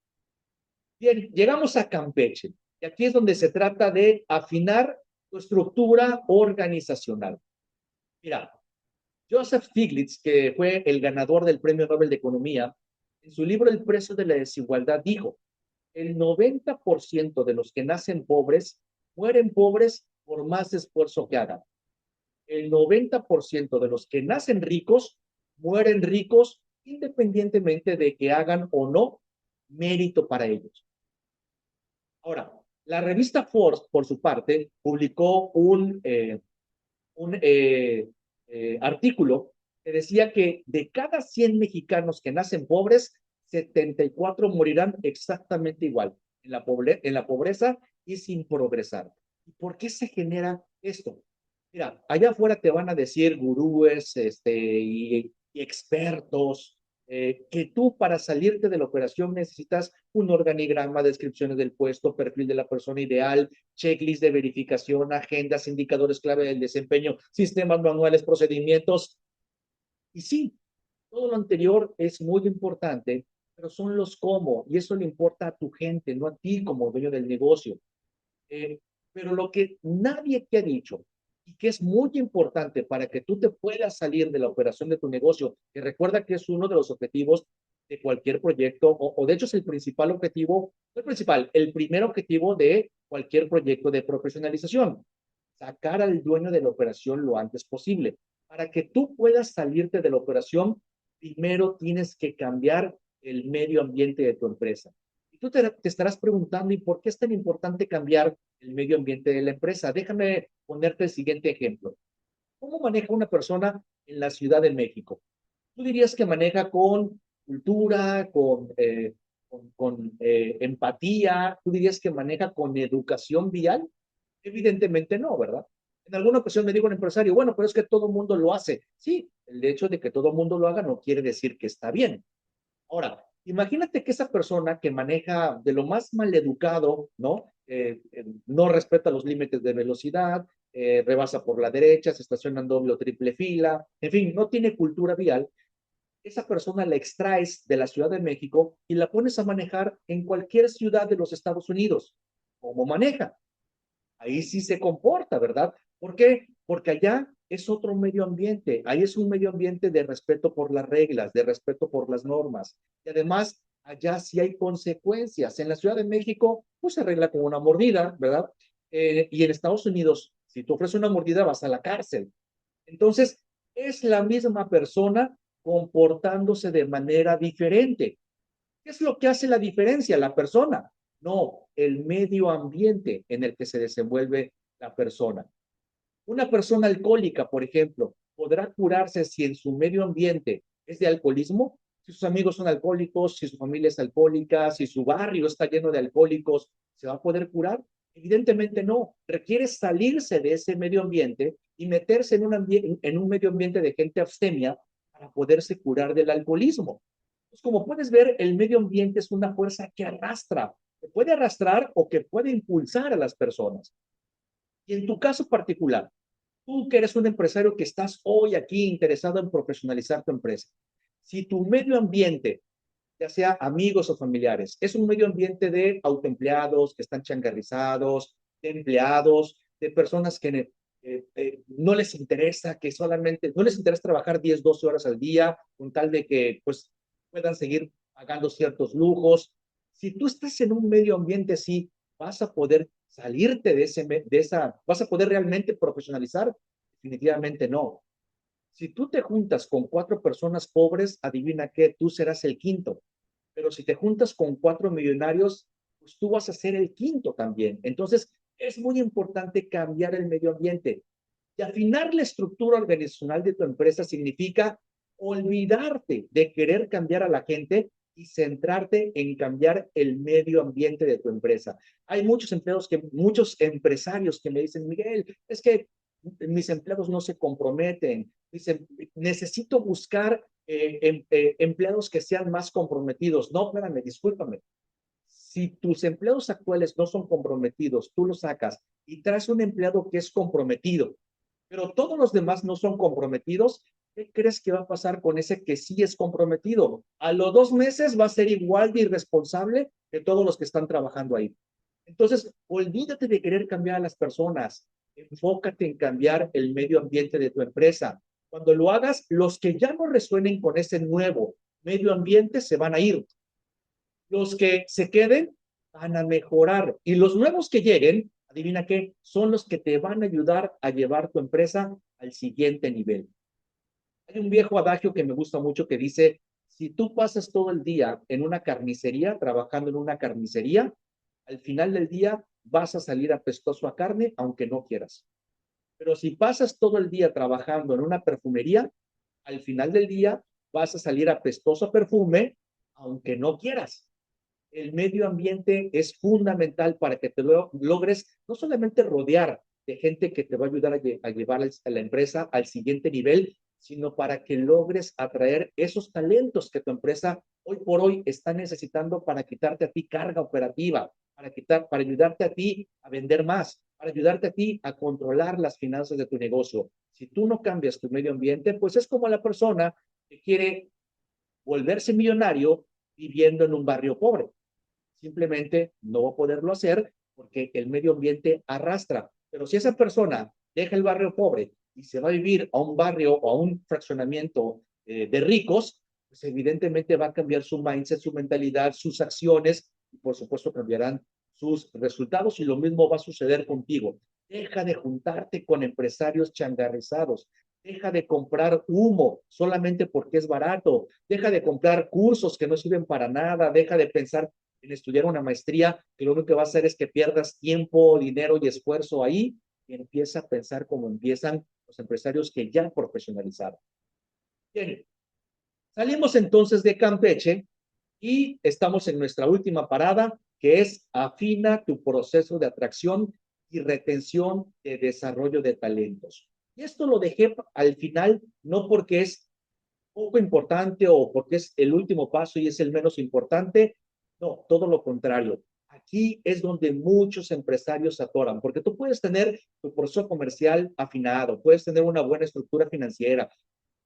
Bien, llegamos a Campeche. Y aquí es donde se trata de afinar tu estructura organizacional. Mira, Joseph Stiglitz, que fue el ganador del Premio Nobel de Economía, en su libro El precio de la desigualdad dijo, el 90% de los que nacen pobres mueren pobres por más esfuerzo que hagan. El 90% de los que nacen ricos mueren ricos independientemente de que hagan o no mérito para ellos. Ahora, la revista Forbes, por su parte, publicó un artículo Te decía que de cada 100 mexicanos que nacen pobres, 74 morirán exactamente igual, en la pobreza y sin progresar. ¿Y por qué se genera esto? Mira, allá afuera te van a decir gurúes y expertos que tú para salirte de la operación necesitas un organigrama, descripciones del puesto, perfil de la persona ideal, checklist de verificación, agendas, indicadores clave del desempeño, sistemas manuales, procedimientos. Y sí, todo lo anterior es muy importante, pero son los cómo, y eso le importa a tu gente, no a ti como dueño del negocio. Eh, pero lo que nadie te ha dicho y que es muy importante para que tú te puedas salir de la operación de tu negocio, que recuerda que es uno de los objetivos de cualquier proyecto, o de hecho es el principal objetivo, no el principal, el primer objetivo de cualquier proyecto de profesionalización, sacar al dueño de la operación lo antes posible. Para que tú puedas salirte de la operación, primero tienes que cambiar el medio ambiente de tu empresa. Y tú te estarás preguntando, ¿y por qué es tan importante cambiar el medio ambiente de la empresa? Déjame ponerte el siguiente ejemplo. ¿Cómo maneja una persona en la Ciudad de México? ¿Tú dirías que maneja con cultura, con empatía? ¿Tú dirías que maneja con educación vial? Evidentemente no, ¿verdad? En alguna ocasión me dijo un empresario, bueno, pero es que todo el mundo lo hace. Sí, el hecho de que todo el mundo lo haga no quiere decir que está bien. Ahora, imagínate que esa persona que maneja de lo más maleducado, ¿no? No respeta los límites de velocidad, rebasa por la derecha, se estaciona en doble o triple fila, en fin, no tiene cultura vial. Esa persona la extraes de la Ciudad de México y la pones a manejar en cualquier ciudad de los Estados Unidos. ¿Cómo maneja? Ahí sí se comporta, ¿verdad? ¿Por qué? Porque allá es otro medio ambiente, ahí es un medio ambiente de respeto por las reglas, de respeto por las normas. Y además, allá sí hay consecuencias. En la Ciudad de México, pues se arregla con una mordida, ¿verdad? Y en Estados Unidos, si tú ofreces una mordida, vas a la cárcel. Entonces, es la misma persona comportándose de manera diferente. ¿Qué es lo que hace la diferencia? La persona. No, el medio ambiente en el que se desenvuelve la persona. Una persona alcohólica, por ejemplo, podrá curarse si en su medio ambiente es de alcoholismo, si sus amigos son alcohólicos, si su familia es alcohólica, si su barrio está lleno de alcohólicos, ¿se va a poder curar? Evidentemente no. Requiere salirse de ese medio ambiente y meterse en un medio ambiente de gente abstemia para poderse curar del alcoholismo. Pues como puedes ver, el medio ambiente es una fuerza que arrastra, que puede arrastrar o que puede impulsar a las personas. Y en tu caso particular, tú que eres un empresario que estás hoy aquí interesado en profesionalizar tu empresa, si tu medio ambiente, ya sea amigos o familiares, es un medio ambiente de autoempleados que están changarrizados, de empleados, de personas que no les interesa que solamente, no les interesa trabajar 10, 12 horas al día con tal de que pues puedan seguir pagando ciertos lujos. Si tú estás en un medio ambiente así, vas a poder salirte vas a poder realmente profesionalizar. Definitivamente no. Si tú te juntas con cuatro personas pobres, adivina qué, tú serás el quinto. Pero si te juntas con cuatro millonarios, pues tú vas a ser el quinto también. Entonces, es muy importante cambiar el medio ambiente. Y afinar la estructura organizacional de tu empresa significa olvidarte de querer cambiar a la gente y centrarte en cambiar el medio ambiente de tu empresa. Hay muchos empresarios que me dicen, Miguel, es que mis empleados no se comprometen. Dicen, necesito buscar empleados que sean más comprometidos. No, espérame, discúlpame. Si tus empleados actuales no son comprometidos, tú los sacas y traes un empleado que es comprometido, pero todos los demás no son comprometidos, ¿qué crees que va a pasar con ese que sí es comprometido? A los 2 meses va a ser igual de irresponsable que todos los que están trabajando ahí. Entonces, olvídate de querer cambiar a las personas, enfócate en cambiar el medio ambiente de tu empresa. Cuando lo hagas, los que ya no resuenen con ese nuevo medio ambiente se van a ir. Los que se queden van a mejorar y los nuevos que lleguen, adivina qué, son los que te van a ayudar a llevar tu empresa al siguiente nivel. Hay un viejo adagio que me gusta mucho que dice, si tú pasas todo el día en una carnicería, trabajando en una carnicería, al final del día vas a salir apestoso a carne, aunque no quieras. Pero si pasas todo el día trabajando en una perfumería, Al final del día vas a salir apestoso a perfume, aunque no quieras. El medio ambiente es fundamental para que te logres no solamente rodear de gente que te va a ayudar a llevar a la empresa al siguiente nivel, sino para que logres atraer esos talentos que tu empresa hoy por hoy está necesitando para quitarte a ti carga operativa, para ayudarte a ti a vender más, para ayudarte a ti a controlar las finanzas de tu negocio. Si tú no cambias tu medio ambiente, pues es como la persona que quiere volverse millonario viviendo en un barrio pobre. Simplemente no va a poderlo hacer porque el medio ambiente arrastra. Pero si esa persona deja el barrio pobre y se va a vivir a un barrio o a un fraccionamiento de ricos, pues evidentemente va a cambiar su mindset, su mentalidad, sus acciones y por supuesto cambiarán sus resultados y lo mismo va a suceder contigo. Deja de juntarte con empresarios changarrizados. Deja de comprar humo solamente porque es barato. Deja de comprar cursos que no sirven para nada. Deja de pensar en estudiar una maestría que lo único que va a hacer es que pierdas tiempo, dinero y esfuerzo ahí y empieza a pensar como empiezan los empresarios que ya profesionalizaron. Bien, salimos entonces de Campeche y estamos en nuestra última parada, que es afina tu proceso de atracción y retención de desarrollo de talentos. Y esto lo dejé al final, no porque es poco importante o porque es el último paso y es el menos importante. No, todo lo contrario. Aquí es donde muchos empresarios se atoran, porque tú puedes tener tu proceso comercial afinado, puedes tener una buena estructura financiera,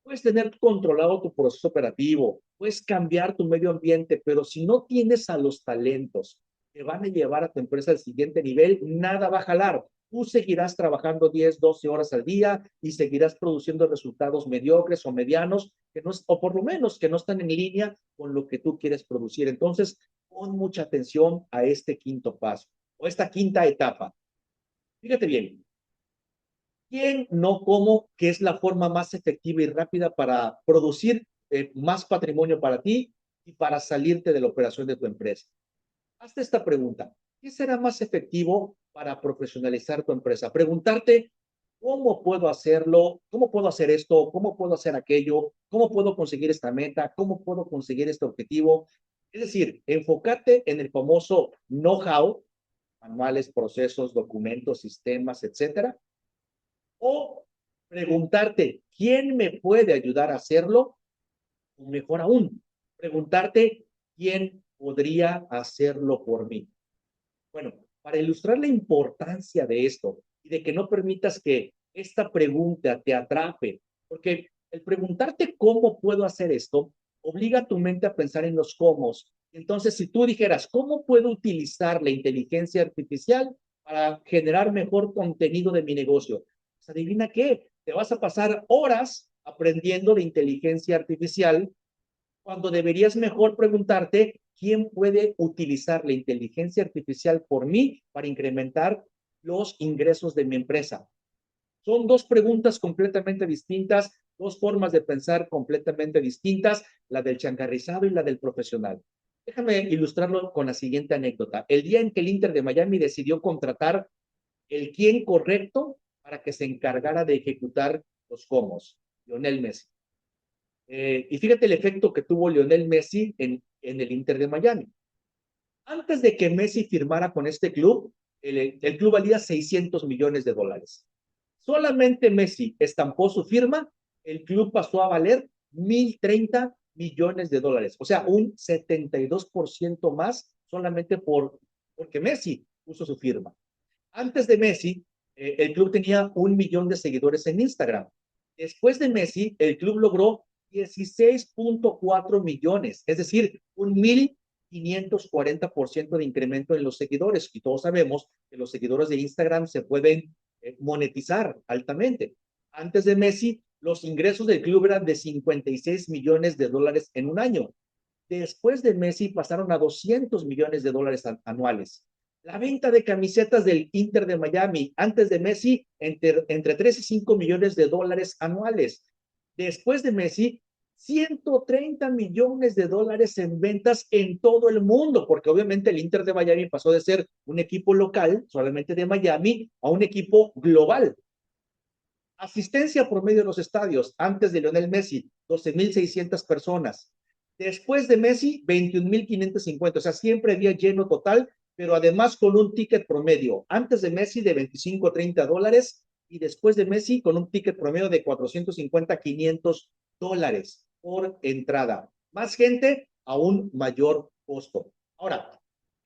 puedes tener controlado tu proceso operativo, puedes cambiar tu medio ambiente, pero si no tienes a los talentos que van a llevar a tu empresa al siguiente nivel, nada va a jalar. Tú seguirás trabajando 10, 12 horas al día y seguirás produciendo resultados mediocres o medianos, que no, o por lo menos que no están en línea con lo que tú quieres producir. Entonces, pon mucha atención a este quinto paso o esta quinta etapa. Fíjate bien, ¿quién no como que es la forma más efectiva y rápida para producir más patrimonio para ti y para salirte de la operación de tu empresa? Hazte esta pregunta. ¿Qué será más efectivo para profesionalizar tu empresa? Preguntarte, ¿cómo puedo hacerlo? ¿Cómo puedo hacer esto? ¿Cómo puedo hacer aquello? ¿Cómo puedo conseguir esta meta? ¿Cómo puedo conseguir este objetivo? Es decir, enfócate en el famoso know-how, manuales, procesos, documentos, sistemas, etcétera, o preguntarte, ¿quién me puede ayudar a hacerlo? O mejor aún, preguntarte, ¿quién podría hacerlo por mí? Bueno, para ilustrar la importancia de esto y de que no permitas que esta pregunta te atrape, porque el preguntarte cómo puedo hacer esto obliga a tu mente a pensar en los cómo. Entonces, si tú dijeras, ¿cómo puedo utilizar la inteligencia artificial para generar mejor contenido de mi negocio? Pues adivina qué, te vas a pasar horas aprendiendo de inteligencia artificial cuando deberías mejor preguntarte quién puede utilizar la inteligencia artificial por mí para incrementar los ingresos de mi empresa. Son dos preguntas completamente distintas, dos formas de pensar completamente distintas, la del changarrizado y la del profesional. Déjame ilustrarlo con la siguiente anécdota. El día en que el Inter de Miami decidió contratar el quién correcto para que se encargara de ejecutar los cómo, Lionel Messi. Y fíjate el efecto que tuvo Lionel Messi en el Inter de Miami. Antes de que Messi firmara con este club, el club valía 600 millones de dólares. Solamente Messi estampó su firma, el club pasó a valer 1,030 millones de dólares. O sea, un 72% más solamente porque Messi puso su firma. Antes de Messi, el club tenía 1 millón de seguidores en Instagram. Después de Messi, el club logró 16,4 millones, es decir, un 1,540% de incremento en los seguidores. Y todos sabemos que los seguidores de Instagram se pueden monetizar altamente. Antes de Messi, los ingresos del club eran de 56 millones de dólares en un año. Después de Messi pasaron a 200 millones de dólares anuales. La venta de camisetas del Inter de Miami antes de Messi entre 3 y 5 millones de dólares anuales. Después de Messi, 130 millones de dólares en ventas en todo el mundo, porque obviamente el Inter de Miami pasó de ser un equipo local, solamente de Miami, a un equipo global. Asistencia promedio de los estadios, antes de Lionel Messi, 12,600 personas. Después de Messi, 21,550. O sea, siempre había lleno total, pero además con un ticket promedio. Antes de Messi de 25 o 30 dólares y después de Messi con un ticket promedio de 450, 500 dólares por entrada. Más gente a un mayor costo. Ahora,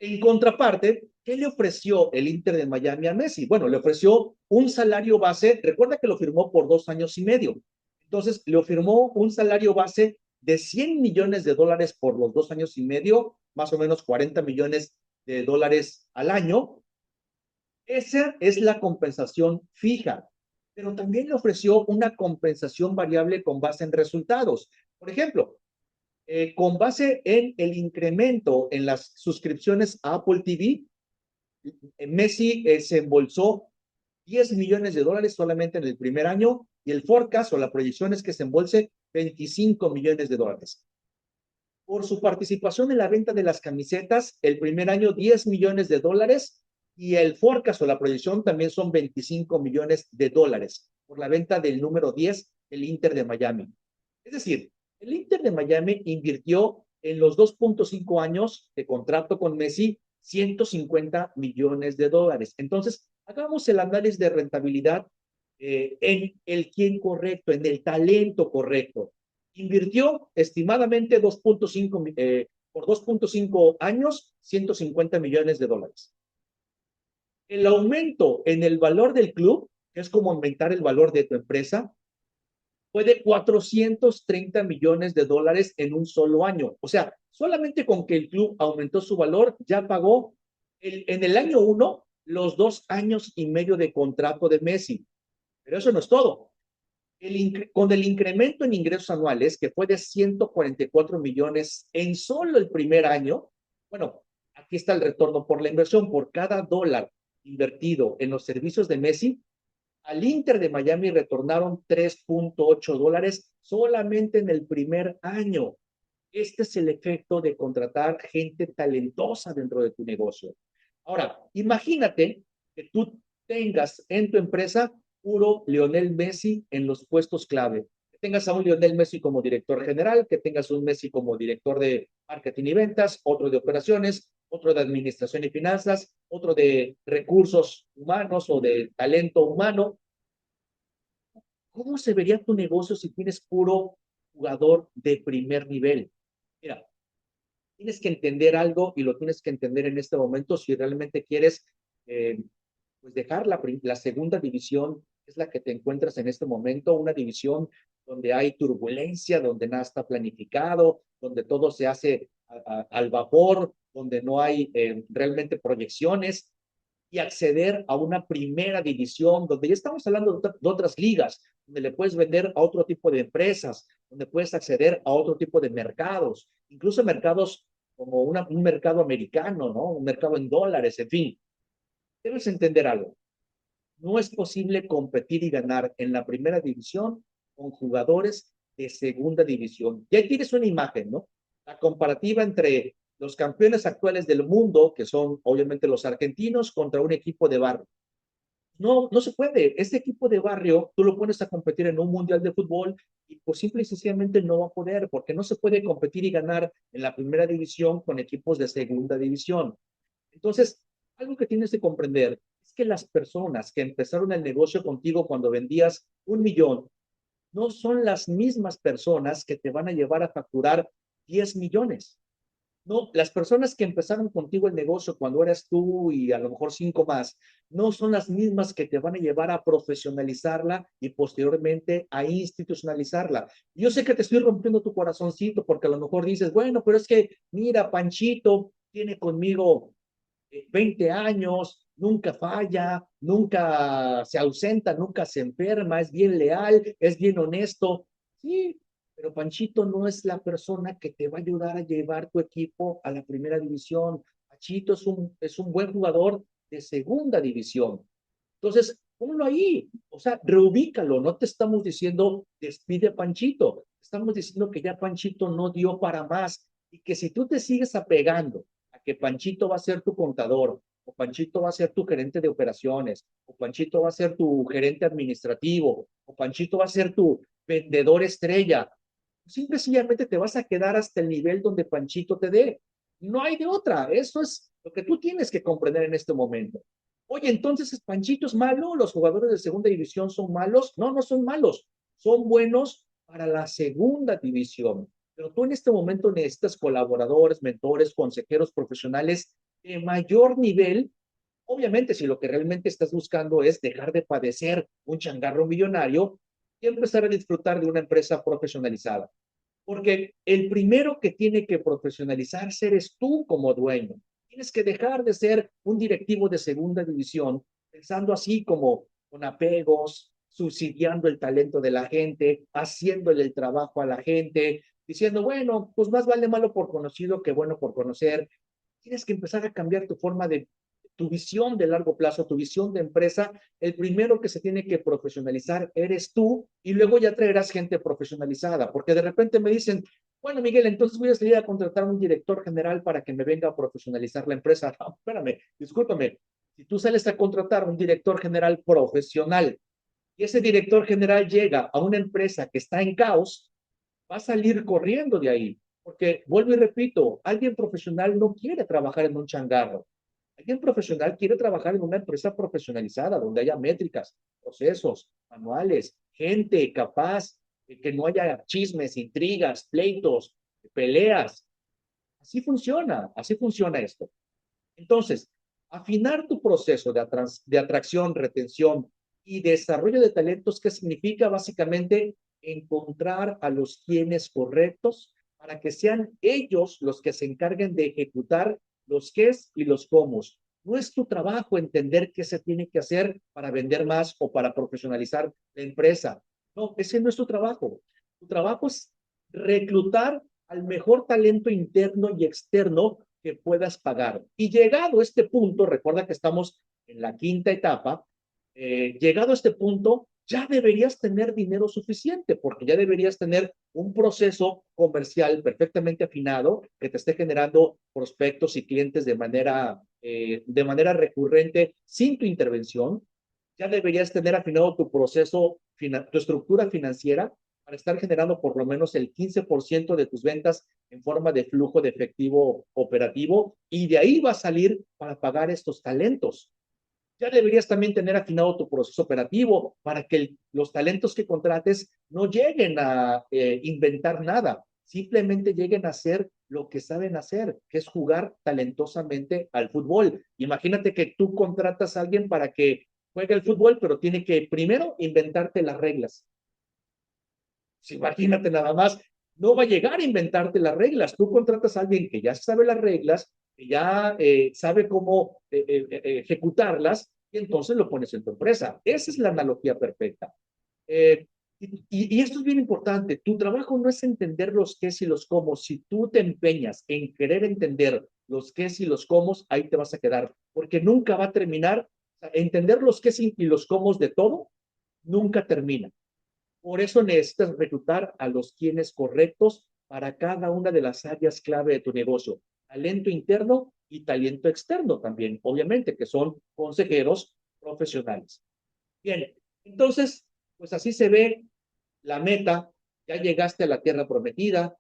en contraparte, ¿qué le ofreció el Inter de Miami a Messi? Bueno, le ofreció un salario base, recuerda que lo firmó por 2 años y medio. Entonces, le firmó un salario base de 100 millones de dólares por los 2 años y medio, más o menos 40 millones de dólares al año. Esa es la compensación fija, pero también le ofreció una compensación variable con base en resultados. Por ejemplo, con base en el incremento en las suscripciones a Apple TV, Messi se embolsó 10 millones de dólares solamente en el primer año y el forecast o la proyección es que se embolse 25 millones de dólares. Por su participación en la venta de las camisetas, el primer año 10 millones de dólares y el forecast o la proyección también son 25 millones de dólares por la venta del número 10, el Inter de Miami. Es decir, el Inter de Miami invirtió en los 2.5 años de contrato con Messi 150 millones de dólares. Entonces, hagamos el análisis de rentabilidad en el quién correcto, en el talento correcto. Invirtió estimadamente 2.5 por 2.5 años, 150 millones de dólares. El aumento en el valor del club, que es como aumentar el valor de tu empresa, fue de 430 millones de dólares en un solo año. O sea, solamente con que el club aumentó su valor, ya pagó en el año 1 los 2 años y medio de contrato de Messi. Pero eso no es todo. Con el incremento en ingresos anuales, que fue de 144 millones en solo el primer año, bueno, aquí está el retorno por la inversión. Por cada dólar invertido en los servicios de Messi, al Inter de Miami retornaron 3.8 dólares solamente en el primer año. Este es el efecto de contratar gente talentosa dentro de tu negocio. Ahora, imagínate que tú tengas en tu empresa puro Lionel Messi en los puestos clave. Que tengas a un Lionel Messi como director general, que tengas un Messi como director de marketing y ventas, otro de operaciones, otro de administración y finanzas, otro de recursos humanos o de talento humano. ¿Cómo se vería tu negocio si tienes puro jugador de primer nivel? Mira, tienes que entender algo y lo tienes que entender en este momento si realmente quieres eh, pues dejar la segunda división, es la que te encuentras en este momento, una división donde hay turbulencia, donde nada está planificado, donde todo se hace al vapor, donde no hay realmente proyecciones, y acceder a una primera división, donde ya estamos hablando de otras ligas, donde le puedes vender a otro tipo de empresas, donde puedes acceder a otro tipo de mercados, incluso mercados como un mercado americano, ¿no? Un mercado en dólares, en fin. Debes entender algo. No es posible competir y ganar en la primera división con jugadores de segunda división. Ya tienes una imagen, ¿no? La comparativa entre los campeones actuales del mundo, que son obviamente los argentinos, contra un equipo de barrio. No, no se puede. Este equipo de barrio, tú lo pones a competir en un mundial de fútbol y pues simple y sencillamente no va a poder, porque no se puede competir y ganar en la primera división con equipos de segunda división. Entonces, algo que tienes que comprender es que las personas que empezaron el negocio contigo cuando vendías 1 millón, no son las mismas personas que te van a llevar a facturar 10 millones. No, las personas que empezaron contigo el negocio cuando eras tú y a lo mejor 5 más, no son las mismas que te van a llevar a profesionalizarla y posteriormente a institucionalizarla. Yo sé que te estoy rompiendo tu corazoncito porque a lo mejor dices, bueno, pero es que mira, Panchito tiene conmigo 20 años, nunca falla, nunca se ausenta, nunca se enferma, es bien leal, es bien honesto. Sí, pero Panchito no es la persona que te va a ayudar a llevar tu equipo a la primera división. Panchito es un buen jugador de segunda división. Entonces, ponlo ahí, o sea, reubícalo. No te estamos diciendo despide a Panchito, estamos diciendo que ya Panchito no dio para más y que si tú te sigues apegando a que Panchito va a ser tu contador o Panchito va a ser tu gerente de operaciones, o Panchito va a ser tu gerente administrativo, o Panchito va a ser tu vendedor estrella. Sencillamente te vas a quedar hasta el nivel donde Panchito te dé. No hay de otra. Eso es lo que tú tienes que comprender en este momento. Oye, entonces Panchito es malo, los jugadores de segunda división son malos. No, no son malos. Son buenos para la segunda división. Pero tú en este momento necesitas colaboradores, mentores, consejeros profesionales de mayor nivel. Obviamente, si lo que realmente estás buscando es dejar de padecer un changarro millonario y empezar a disfrutar de una empresa profesionalizada. Porque el primero que tiene que profesionalizarse eres tú como dueño. Tienes que dejar de ser un directivo de segunda división, pensando así como con apegos, subsidiando el talento de la gente, haciéndole el trabajo a la gente, diciendo, bueno, pues más vale malo por conocido que bueno por conocer. Tienes que empezar a cambiar tu forma de, tu visión de largo plazo, tu visión de empresa. El primero que se tiene que profesionalizar eres tú y luego ya traerás gente profesionalizada, porque de repente me dicen, bueno, Miguel, entonces voy a salir a contratar a un director general para que me venga a profesionalizar la empresa. No, espérame, discúlpame. Si tú sales a contratar a un director general profesional y ese director general llega a una empresa que está en caos, va a salir corriendo de ahí. Porque, vuelvo y repito, alguien profesional no quiere trabajar en un changarro. Alguien profesional quiere trabajar en una empresa profesionalizada, donde haya métricas, procesos, manuales, gente capaz, que no haya chismes, intrigas, pleitos, peleas. Así funciona esto. Entonces, afinar tu proceso de atracción, retención y desarrollo de talentos, ¿qué significa? Básicamente encontrar a los quienes correctos para que sean ellos los que se encarguen de ejecutar los qués y los cómo. No es tu trabajo entender qué se tiene que hacer para vender más o para profesionalizar la empresa. No, ese no es tu trabajo. Tu trabajo es reclutar al mejor talento interno y externo que puedas pagar. Y llegado a este punto, recuerda que estamos en la quinta etapa, llegado a este punto, ya deberías tener dinero suficiente, porque ya deberías tener un proceso comercial perfectamente afinado que te esté generando prospectos y clientes de manera recurrente sin tu intervención. Ya deberías tener afinado tu proceso, tu estructura financiera para estar generando por lo menos el 15% de tus ventas en forma de flujo de efectivo operativo y de ahí va a salir para pagar estos talentos. Ya deberías también tener afinado tu proceso operativo para que los talentos que contrates no lleguen a inventar nada, simplemente lleguen a hacer lo que saben hacer, que es jugar talentosamente al fútbol. Imagínate que tú contratas a alguien para que juegue el fútbol, pero tiene que primero inventarte las reglas. Pues imagínate nada más, no va a llegar a inventarte las reglas. Tú contratas a alguien que ya sabe las reglas, que ya sabe cómo ejecutarlas, y entonces lo pones en tu empresa. Esa es la analogía perfecta. Eh, y esto es bien importante. Tu trabajo no es entender los qué y los cómo. Si tú te empeñas en querer entender los qué y los cómo, ahí te vas a quedar, porque nunca va a terminar. O sea, entender los qué y los cómo de todo nunca termina. Por eso necesitas reclutar a los quienes correctos para cada una de las áreas clave de tu negocio. Talento interno y talento externo también, obviamente, que son consejeros profesionales. Bien, entonces, pues así se ve la meta. Ya llegaste a la tierra prometida.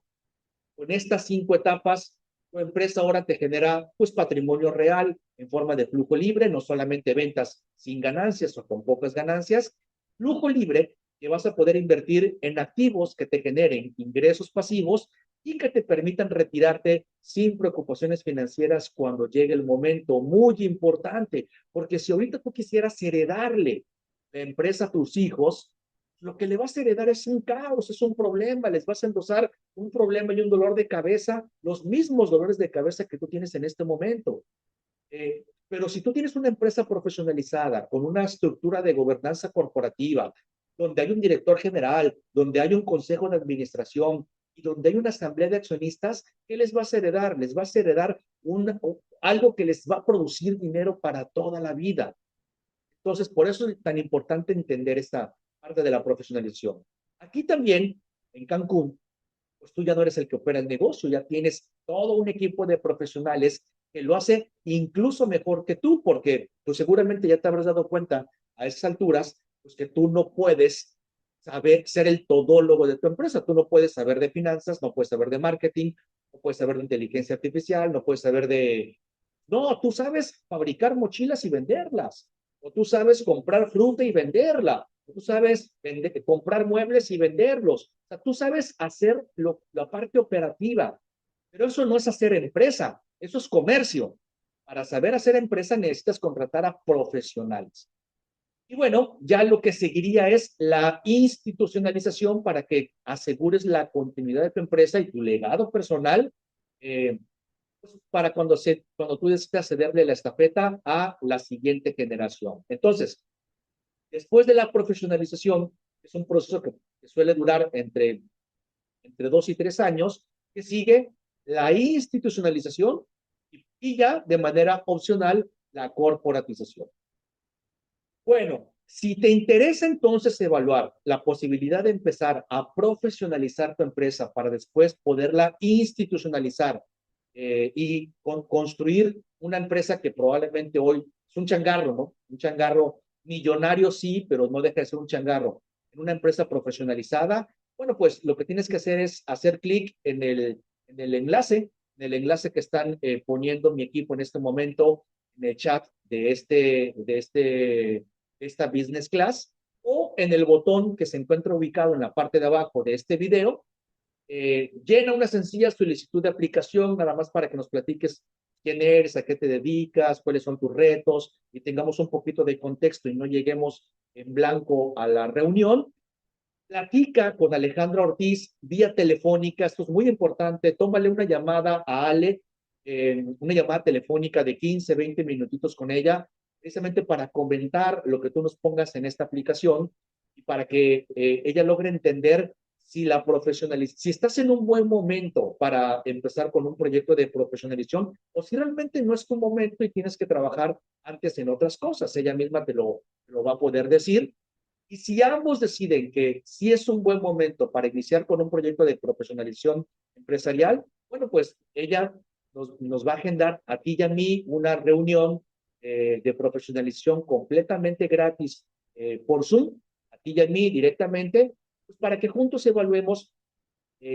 Con estas 5 etapas, tu empresa ahora te genera pues patrimonio real en forma de flujo libre, no solamente ventas sin ganancias o con pocas ganancias, flujo libre que vas a poder invertir en activos que te generen ingresos pasivos y que te permitan retirarte sin preocupaciones financieras cuando llegue el momento. Muy importante, porque si ahorita tú quisieras heredarle la empresa a tus hijos, lo que le vas a heredar es un caos, es un problema, les vas a endosar un problema y un dolor de cabeza, los mismos dolores de cabeza que tú tienes en este momento. Pero si tú tienes una empresa profesionalizada, con una estructura de gobernanza corporativa, donde hay un director general, donde hay un consejo de administración y donde hay una asamblea de accionistas, ¿qué les vas a heredar? Les vas a heredar algo que les va a producir dinero para toda la vida. Entonces, por eso es tan importante entender esta parte de la profesionalización. Aquí también, en Cancún, pues tú ya no eres el que opera el negocio, ya tienes todo un equipo de profesionales que lo hace incluso mejor que tú, porque pues seguramente ya te habrás dado cuenta a esas alturas, pues que tú no puedes saber ser el todólogo de tu empresa, tú no puedes saber de finanzas, no puedes saber de marketing, no puedes saber de inteligencia artificial, no puedes saber de... No, tú sabes fabricar mochilas y venderlas, o tú sabes comprar fruta y venderla, o tú sabes comprar muebles y venderlos, o sea, tú sabes hacer la parte operativa, pero eso no es hacer empresa, eso es comercio. Para saber hacer empresa necesitas contratar a profesionales. Y bueno, ya lo que seguiría es la institucionalización para que asegures la continuidad de tu empresa y tu legado personal pues, para cuando tú decidas cederle la estafeta a la siguiente generación. Entonces, después de la profesionalización, es un proceso que suele durar entre 2 y 3 años, que sigue la institucionalización y ya de manera opcional la corporatización. Bueno, si te interesa entonces evaluar la posibilidad de empezar a profesionalizar tu empresa para después poderla institucionalizar y construir una empresa que probablemente hoy es un changarro, ¿no? Un changarro millonario sí, pero no deja de ser un changarro. En una empresa profesionalizada, bueno, pues lo que tienes que hacer es hacer clic en el enlace que están poniendo mi equipo en este momento en el chat de esta business class o en el botón que se encuentra ubicado en la parte de abajo de este video. Llena una sencilla solicitud de aplicación, nada más para que nos platiques quién eres, a qué te dedicas, cuáles son tus retos y tengamos un poquito de contexto y no lleguemos en blanco a la reunión. Platica con Alejandra Ortiz vía telefónica, esto es muy importante, tómale una llamada a Ale, una llamada telefónica de 15, 20 minutitos con ella, precisamente para comentar lo que tú nos pongas en esta aplicación y para que ella logre entender si estás en un buen momento para empezar con un proyecto de profesionalización o si realmente no es tu momento y tienes que trabajar antes en otras cosas. Ella misma te lo va a poder decir y si ambos deciden que sí es un buen momento para iniciar con un proyecto de profesionalización empresarial, bueno, pues ella nos va a agendar a ti y a mí una reunión de profesionalización completamente gratis por Zoom, a ti y a mí directamente, pues para que juntos evaluemos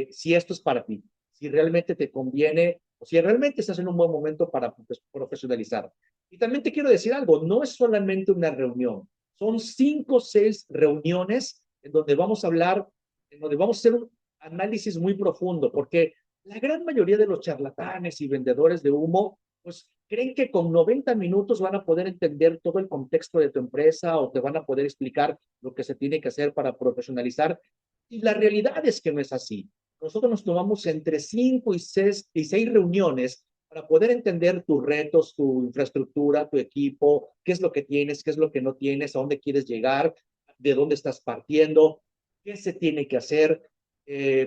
si esto es para ti, si realmente te conviene o si realmente estás en un buen momento para profesionalizar. Y también te quiero decir algo, no es solamente una reunión, son 5 o 6 reuniones en donde vamos a hablar, en donde vamos a hacer un análisis muy profundo, porque la gran mayoría de los charlatanes y vendedores de humo, pues creen que con 90 minutos van a poder entender todo el contexto de tu empresa o te van a poder explicar lo que se tiene que hacer para profesionalizar. Y la realidad es que no es así. Nosotros nos tomamos entre 5 y 6 reuniones para poder entender tus retos, tu infraestructura, tu equipo, qué es lo que tienes, qué es lo que no tienes, a dónde quieres llegar, de dónde estás partiendo, qué se tiene que hacer,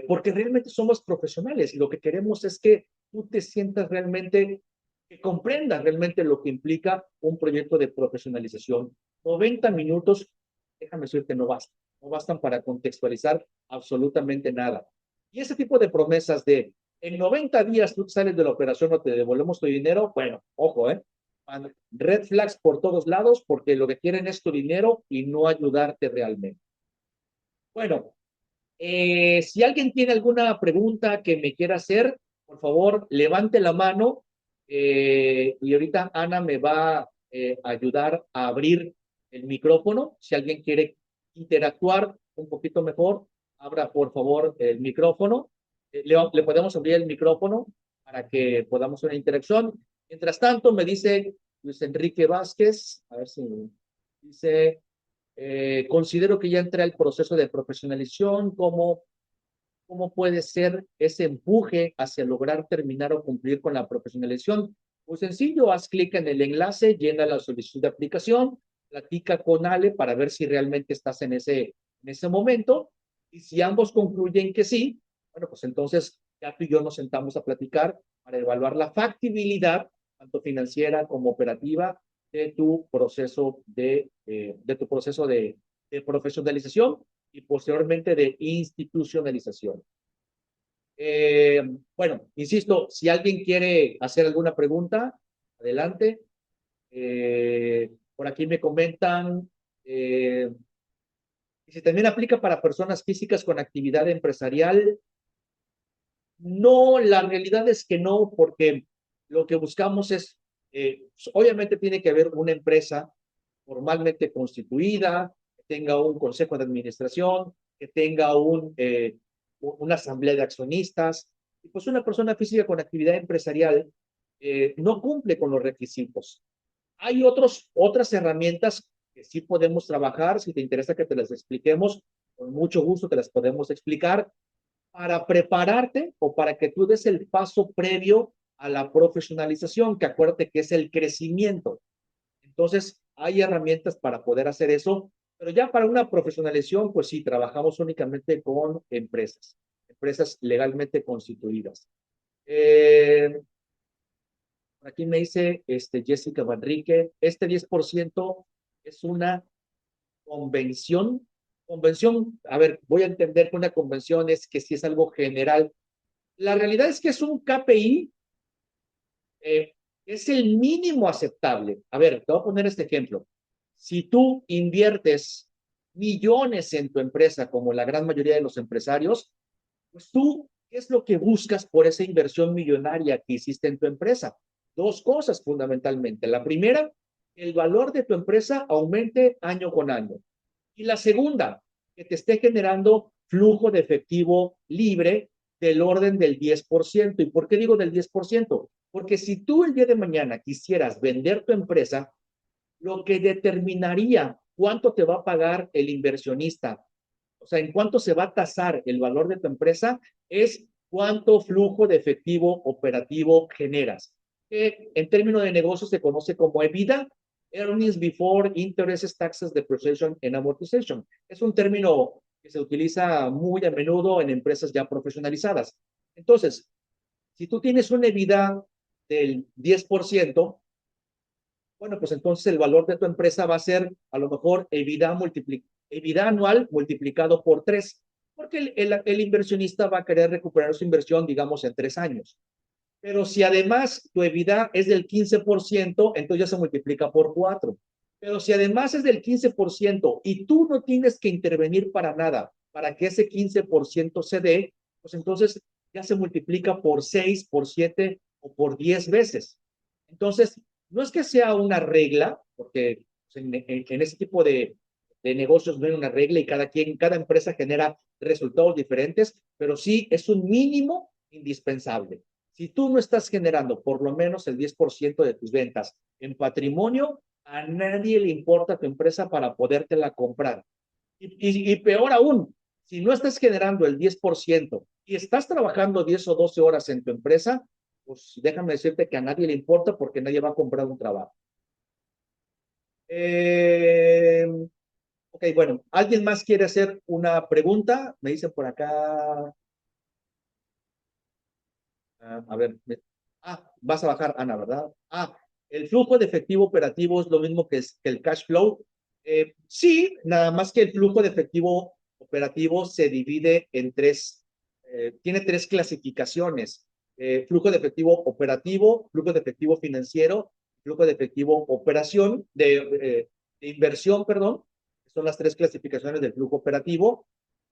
porque realmente somos profesionales y lo que queremos es que tú te sientas realmente, que comprendas realmente lo que implica un proyecto de profesionalización. 90 minutos, déjame decirte, no bastan para contextualizar absolutamente nada. Y ese tipo de promesas de en 90 días tú sales de la operación o te devolvemos tu dinero, bueno, ojo, red flags por todos lados porque lo que quieren es tu dinero y no ayudarte realmente. Bueno, si alguien tiene alguna pregunta que me quiera hacer, por favor, levante la mano y ahorita Ana me va a ayudar a abrir el micrófono. Si alguien quiere interactuar un poquito mejor, abra por favor el micrófono. Le podemos abrir el micrófono para que podamos hacer una interacción. Mientras tanto, me dice Luis Enrique Vázquez, a ver si dice, considero que ya entra el proceso de profesionalización, ¿cómo puede ser ese empuje hacia lograr terminar o cumplir con la profesionalización? Muy sencillo, haz clic en el enlace, llena la solicitud de aplicación, platica con Ale para ver si realmente estás en ese momento y si ambos concluyen que sí, bueno, pues entonces ya tú y yo nos sentamos a platicar para evaluar la factibilidad, tanto financiera como operativa, de tu proceso de profesionalización y posteriormente de institucionalización. Eh, bueno, insisto, si alguien quiere hacer alguna pregunta, adelante. Por aquí me comentan, si también aplica para personas físicas con actividad empresarial. No, la realidad es que no, porque lo que buscamos es, obviamente tiene que haber una empresa formalmente constituida, que tenga un consejo de administración, que tenga una asamblea de accionistas. Y pues una persona física con actividad empresarial no cumple con los requisitos. Hay otras herramientas que sí podemos trabajar. Si te interesa que te las expliquemos, con mucho gusto te las podemos explicar para prepararte o para que tú des el paso previo a la profesionalización, que acuérdate que es el crecimiento. Entonces, hay herramientas para poder hacer eso, pero ya para una profesionalización, pues sí, trabajamos únicamente con empresas legalmente constituidas. Aquí me dice Jessica Manrique, este 10% es una convención. Convención, a ver, voy a entender que una convención es que si es algo general. La realidad es que es un KPI, eh, es el mínimo aceptable. A ver, te voy a poner este ejemplo. Si tú inviertes millones en tu empresa, como la gran mayoría de los empresarios, pues tú, ¿qué es lo que buscas por esa inversión millonaria que hiciste en tu empresa? Dos cosas fundamentalmente. La primera, el valor de tu empresa aumente año con año. Y la segunda, que te esté generando flujo de efectivo libre del orden del 10%. ¿Y por qué digo del 10%? Porque si tú el día de mañana quisieras vender tu empresa, lo que determinaría cuánto te va a pagar el inversionista, o sea, en cuánto se va a tasar el valor de tu empresa, es cuánto flujo de efectivo operativo generas. En términos de negocios se conoce como EBITDA, Earnings Before Interest, Taxes, Depreciation and Amortization. Es un término que se utiliza muy a menudo en empresas ya profesionalizadas. Entonces, si tú tienes una EBITDA del 10%, bueno, pues entonces el valor de tu empresa va a ser a lo mejor EBITDA anual multiplicado por 3, porque el inversionista va a querer recuperar su inversión, digamos, en 3 años. Pero si además tu EBITDA es del 15%, entonces ya se multiplica por 4. Pero si además es del 15% y tú no tienes que intervenir para nada para que ese 15% se dé, pues entonces ya se multiplica por 6, por 7 o por 10 veces. Entonces, no es que sea una regla, porque en ese tipo de negocios no hay una regla y cada empresa genera resultados diferentes, pero sí es un mínimo indispensable. Si tú no estás generando por lo menos el 10% de tus ventas en patrimonio, a nadie le importa tu empresa para podértela comprar. Y peor aún, si no estás generando el 10% y estás trabajando 10 o 12 horas en tu empresa, pues déjame decirte que a nadie le importa porque nadie va a comprar un trabajo. Eh, ok, bueno, ¿alguien más quiere hacer una pregunta? Me dicen por acá. A ver, vas a bajar, Ana, ¿verdad? El flujo de efectivo operativo es lo mismo que el cash flow. Sí, nada más que el flujo de efectivo operativo se divide en tiene tres clasificaciones. Flujo de efectivo operativo, flujo de efectivo financiero, flujo de efectivo de inversión, perdón. Son las tres clasificaciones del flujo operativo.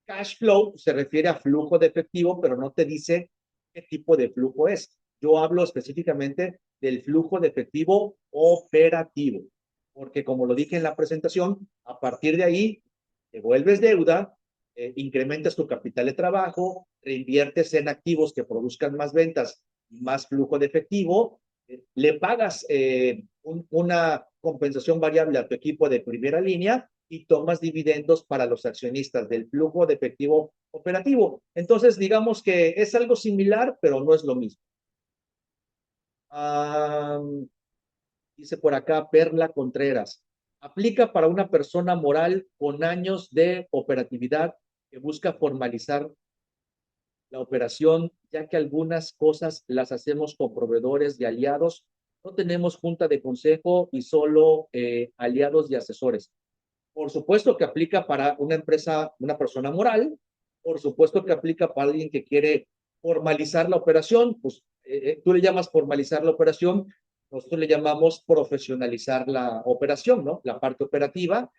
Cash flow se refiere a flujo de efectivo, pero no te dice qué tipo de flujo es. Yo hablo específicamente del flujo de efectivo operativo, porque como lo dije en la presentación, a partir de ahí te vuelves deuda, incrementas tu capital de trabajo, reinviertes en activos que produzcan más ventas y más flujo de efectivo, le pagas una compensación variable a tu equipo de primera línea y tomas dividendos para los accionistas del flujo de efectivo operativo. Entonces, digamos que es algo similar, pero no es lo mismo. Ah, dice por acá Perla Contreras. Aplica para una persona moral con años de operatividad que busca formalizar la operación, ya que algunas cosas las hacemos con proveedores y aliados. No tenemos junta de consejo y solo aliados y asesores. Por supuesto que aplica para una empresa, una persona moral. Por supuesto que aplica para alguien que quiere formalizar la operación, pues tú le llamas formalizar la operación, nosotros le llamamos profesionalizar la operación, ¿no? La parte operativa.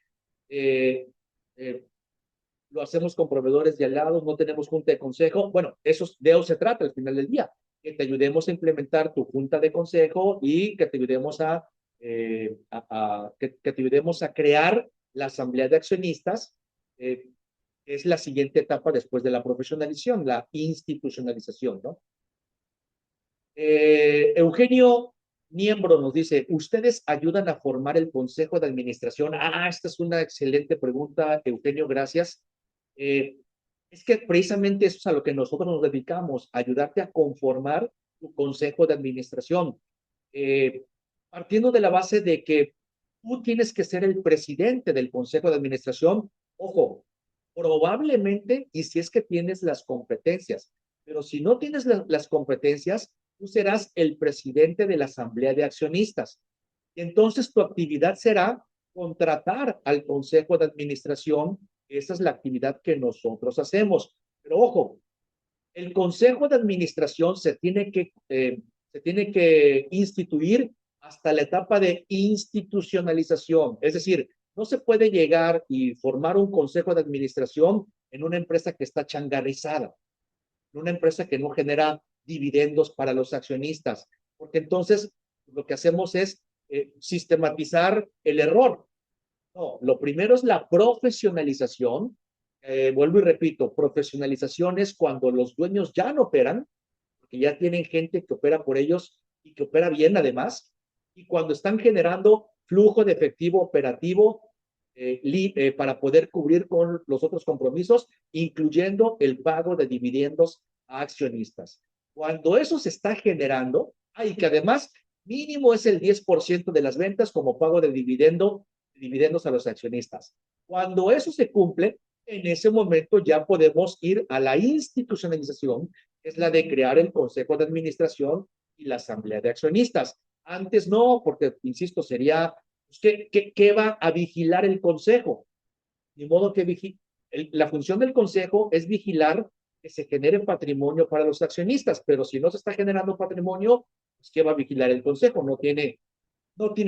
Eh, eh, lo hacemos con proveedores de aliados, no tenemos junta de consejo. Bueno, de eso se trata al final del día, que te ayudemos a implementar tu junta de consejo y que te ayudemos que te ayudemos a crear la asamblea de accionistas. Es la siguiente etapa después de la profesionalización, la institucionalización, ¿no? Eugenio Miembro nos dice, ¿ustedes ayudan a formar el consejo de administración? Esta es una excelente pregunta, Eugenio, gracias. Es que precisamente eso es a lo que nosotros nos dedicamos, ayudarte a conformar tu consejo de administración. Partiendo de la base de que tú tienes que ser el presidente del consejo de administración, ojo, probablemente, y si es que tienes las competencias, pero si no tienes las competencias, tú serás el presidente de la asamblea de accionistas. Y entonces tu actividad será contratar al consejo de administración. Esa es la actividad que nosotros hacemos. Pero ojo, el consejo de administración se tiene que instituir hasta la etapa de institucionalización. Es decir, no se puede llegar y formar un consejo de administración en una empresa que está changarrizada, en una empresa que no genera dividendos para los accionistas, porque entonces lo que hacemos es sistematizar el error. No, lo primero es la profesionalización. Vuelvo y repito, profesionalización es cuando los dueños ya no operan, porque ya tienen gente que opera por ellos y que opera bien además, y cuando están generando flujo de efectivo operativo para poder cubrir con los otros compromisos, incluyendo el pago de dividendos a accionistas. Cuando eso se está generando, y que además mínimo es el 10% de las ventas como pago de dividendos a los accionistas. Cuando eso se cumple, en ese momento ya podemos ir a la institucionalización, que es la de crear el consejo de administración y la asamblea de accionistas. Antes no, porque, insisto, sería, pues, ¿qué va a vigilar el consejo? De modo que la función del consejo es vigilar que se genere patrimonio para los accionistas, pero si no se está generando patrimonio, pues ¿qué va a vigilar el consejo? No tiene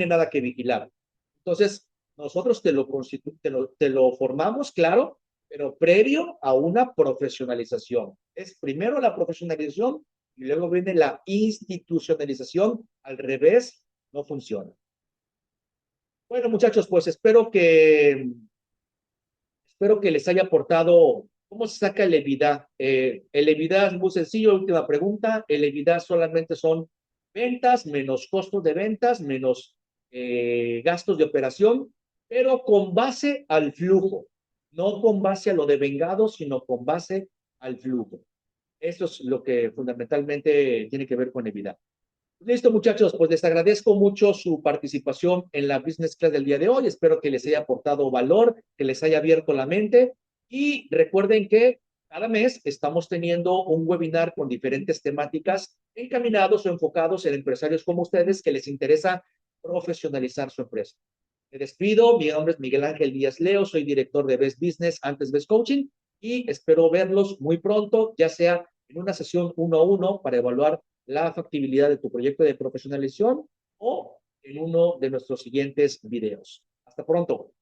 nada que vigilar. Entonces, nosotros te lo formamos, claro, pero previo a una profesionalización. Es primero la profesionalización y luego viene la institucionalización. Al revés, no funciona. Bueno, muchachos, pues espero que les haya aportado cómo se saca el EBITDA. El EBITDA es muy sencillo, última pregunta. El EBITDA solamente son ventas menos costos de ventas menos gastos de operación, pero con base al flujo, no con base a lo de vengados, sino con base al flujo. Eso es lo que fundamentalmente tiene que ver con EBITDA. Listo, muchachos, pues les agradezco mucho su participación en la Business Class del día de hoy. Espero que les haya aportado valor, que les haya abierto la mente. Y recuerden que cada mes estamos teniendo un webinar con diferentes temáticas encaminados o enfocados en empresarios como ustedes que les interesa profesionalizar su empresa. Me despido. Mi nombre es Miguel Ángel Díaz Leo. Soy director de Best Business, antes Best Coaching. Y espero verlos muy pronto, ya sea en una sesión 1-1 para evaluar la factibilidad de tu proyecto de profesionalización o en uno de nuestros siguientes videos. Hasta pronto.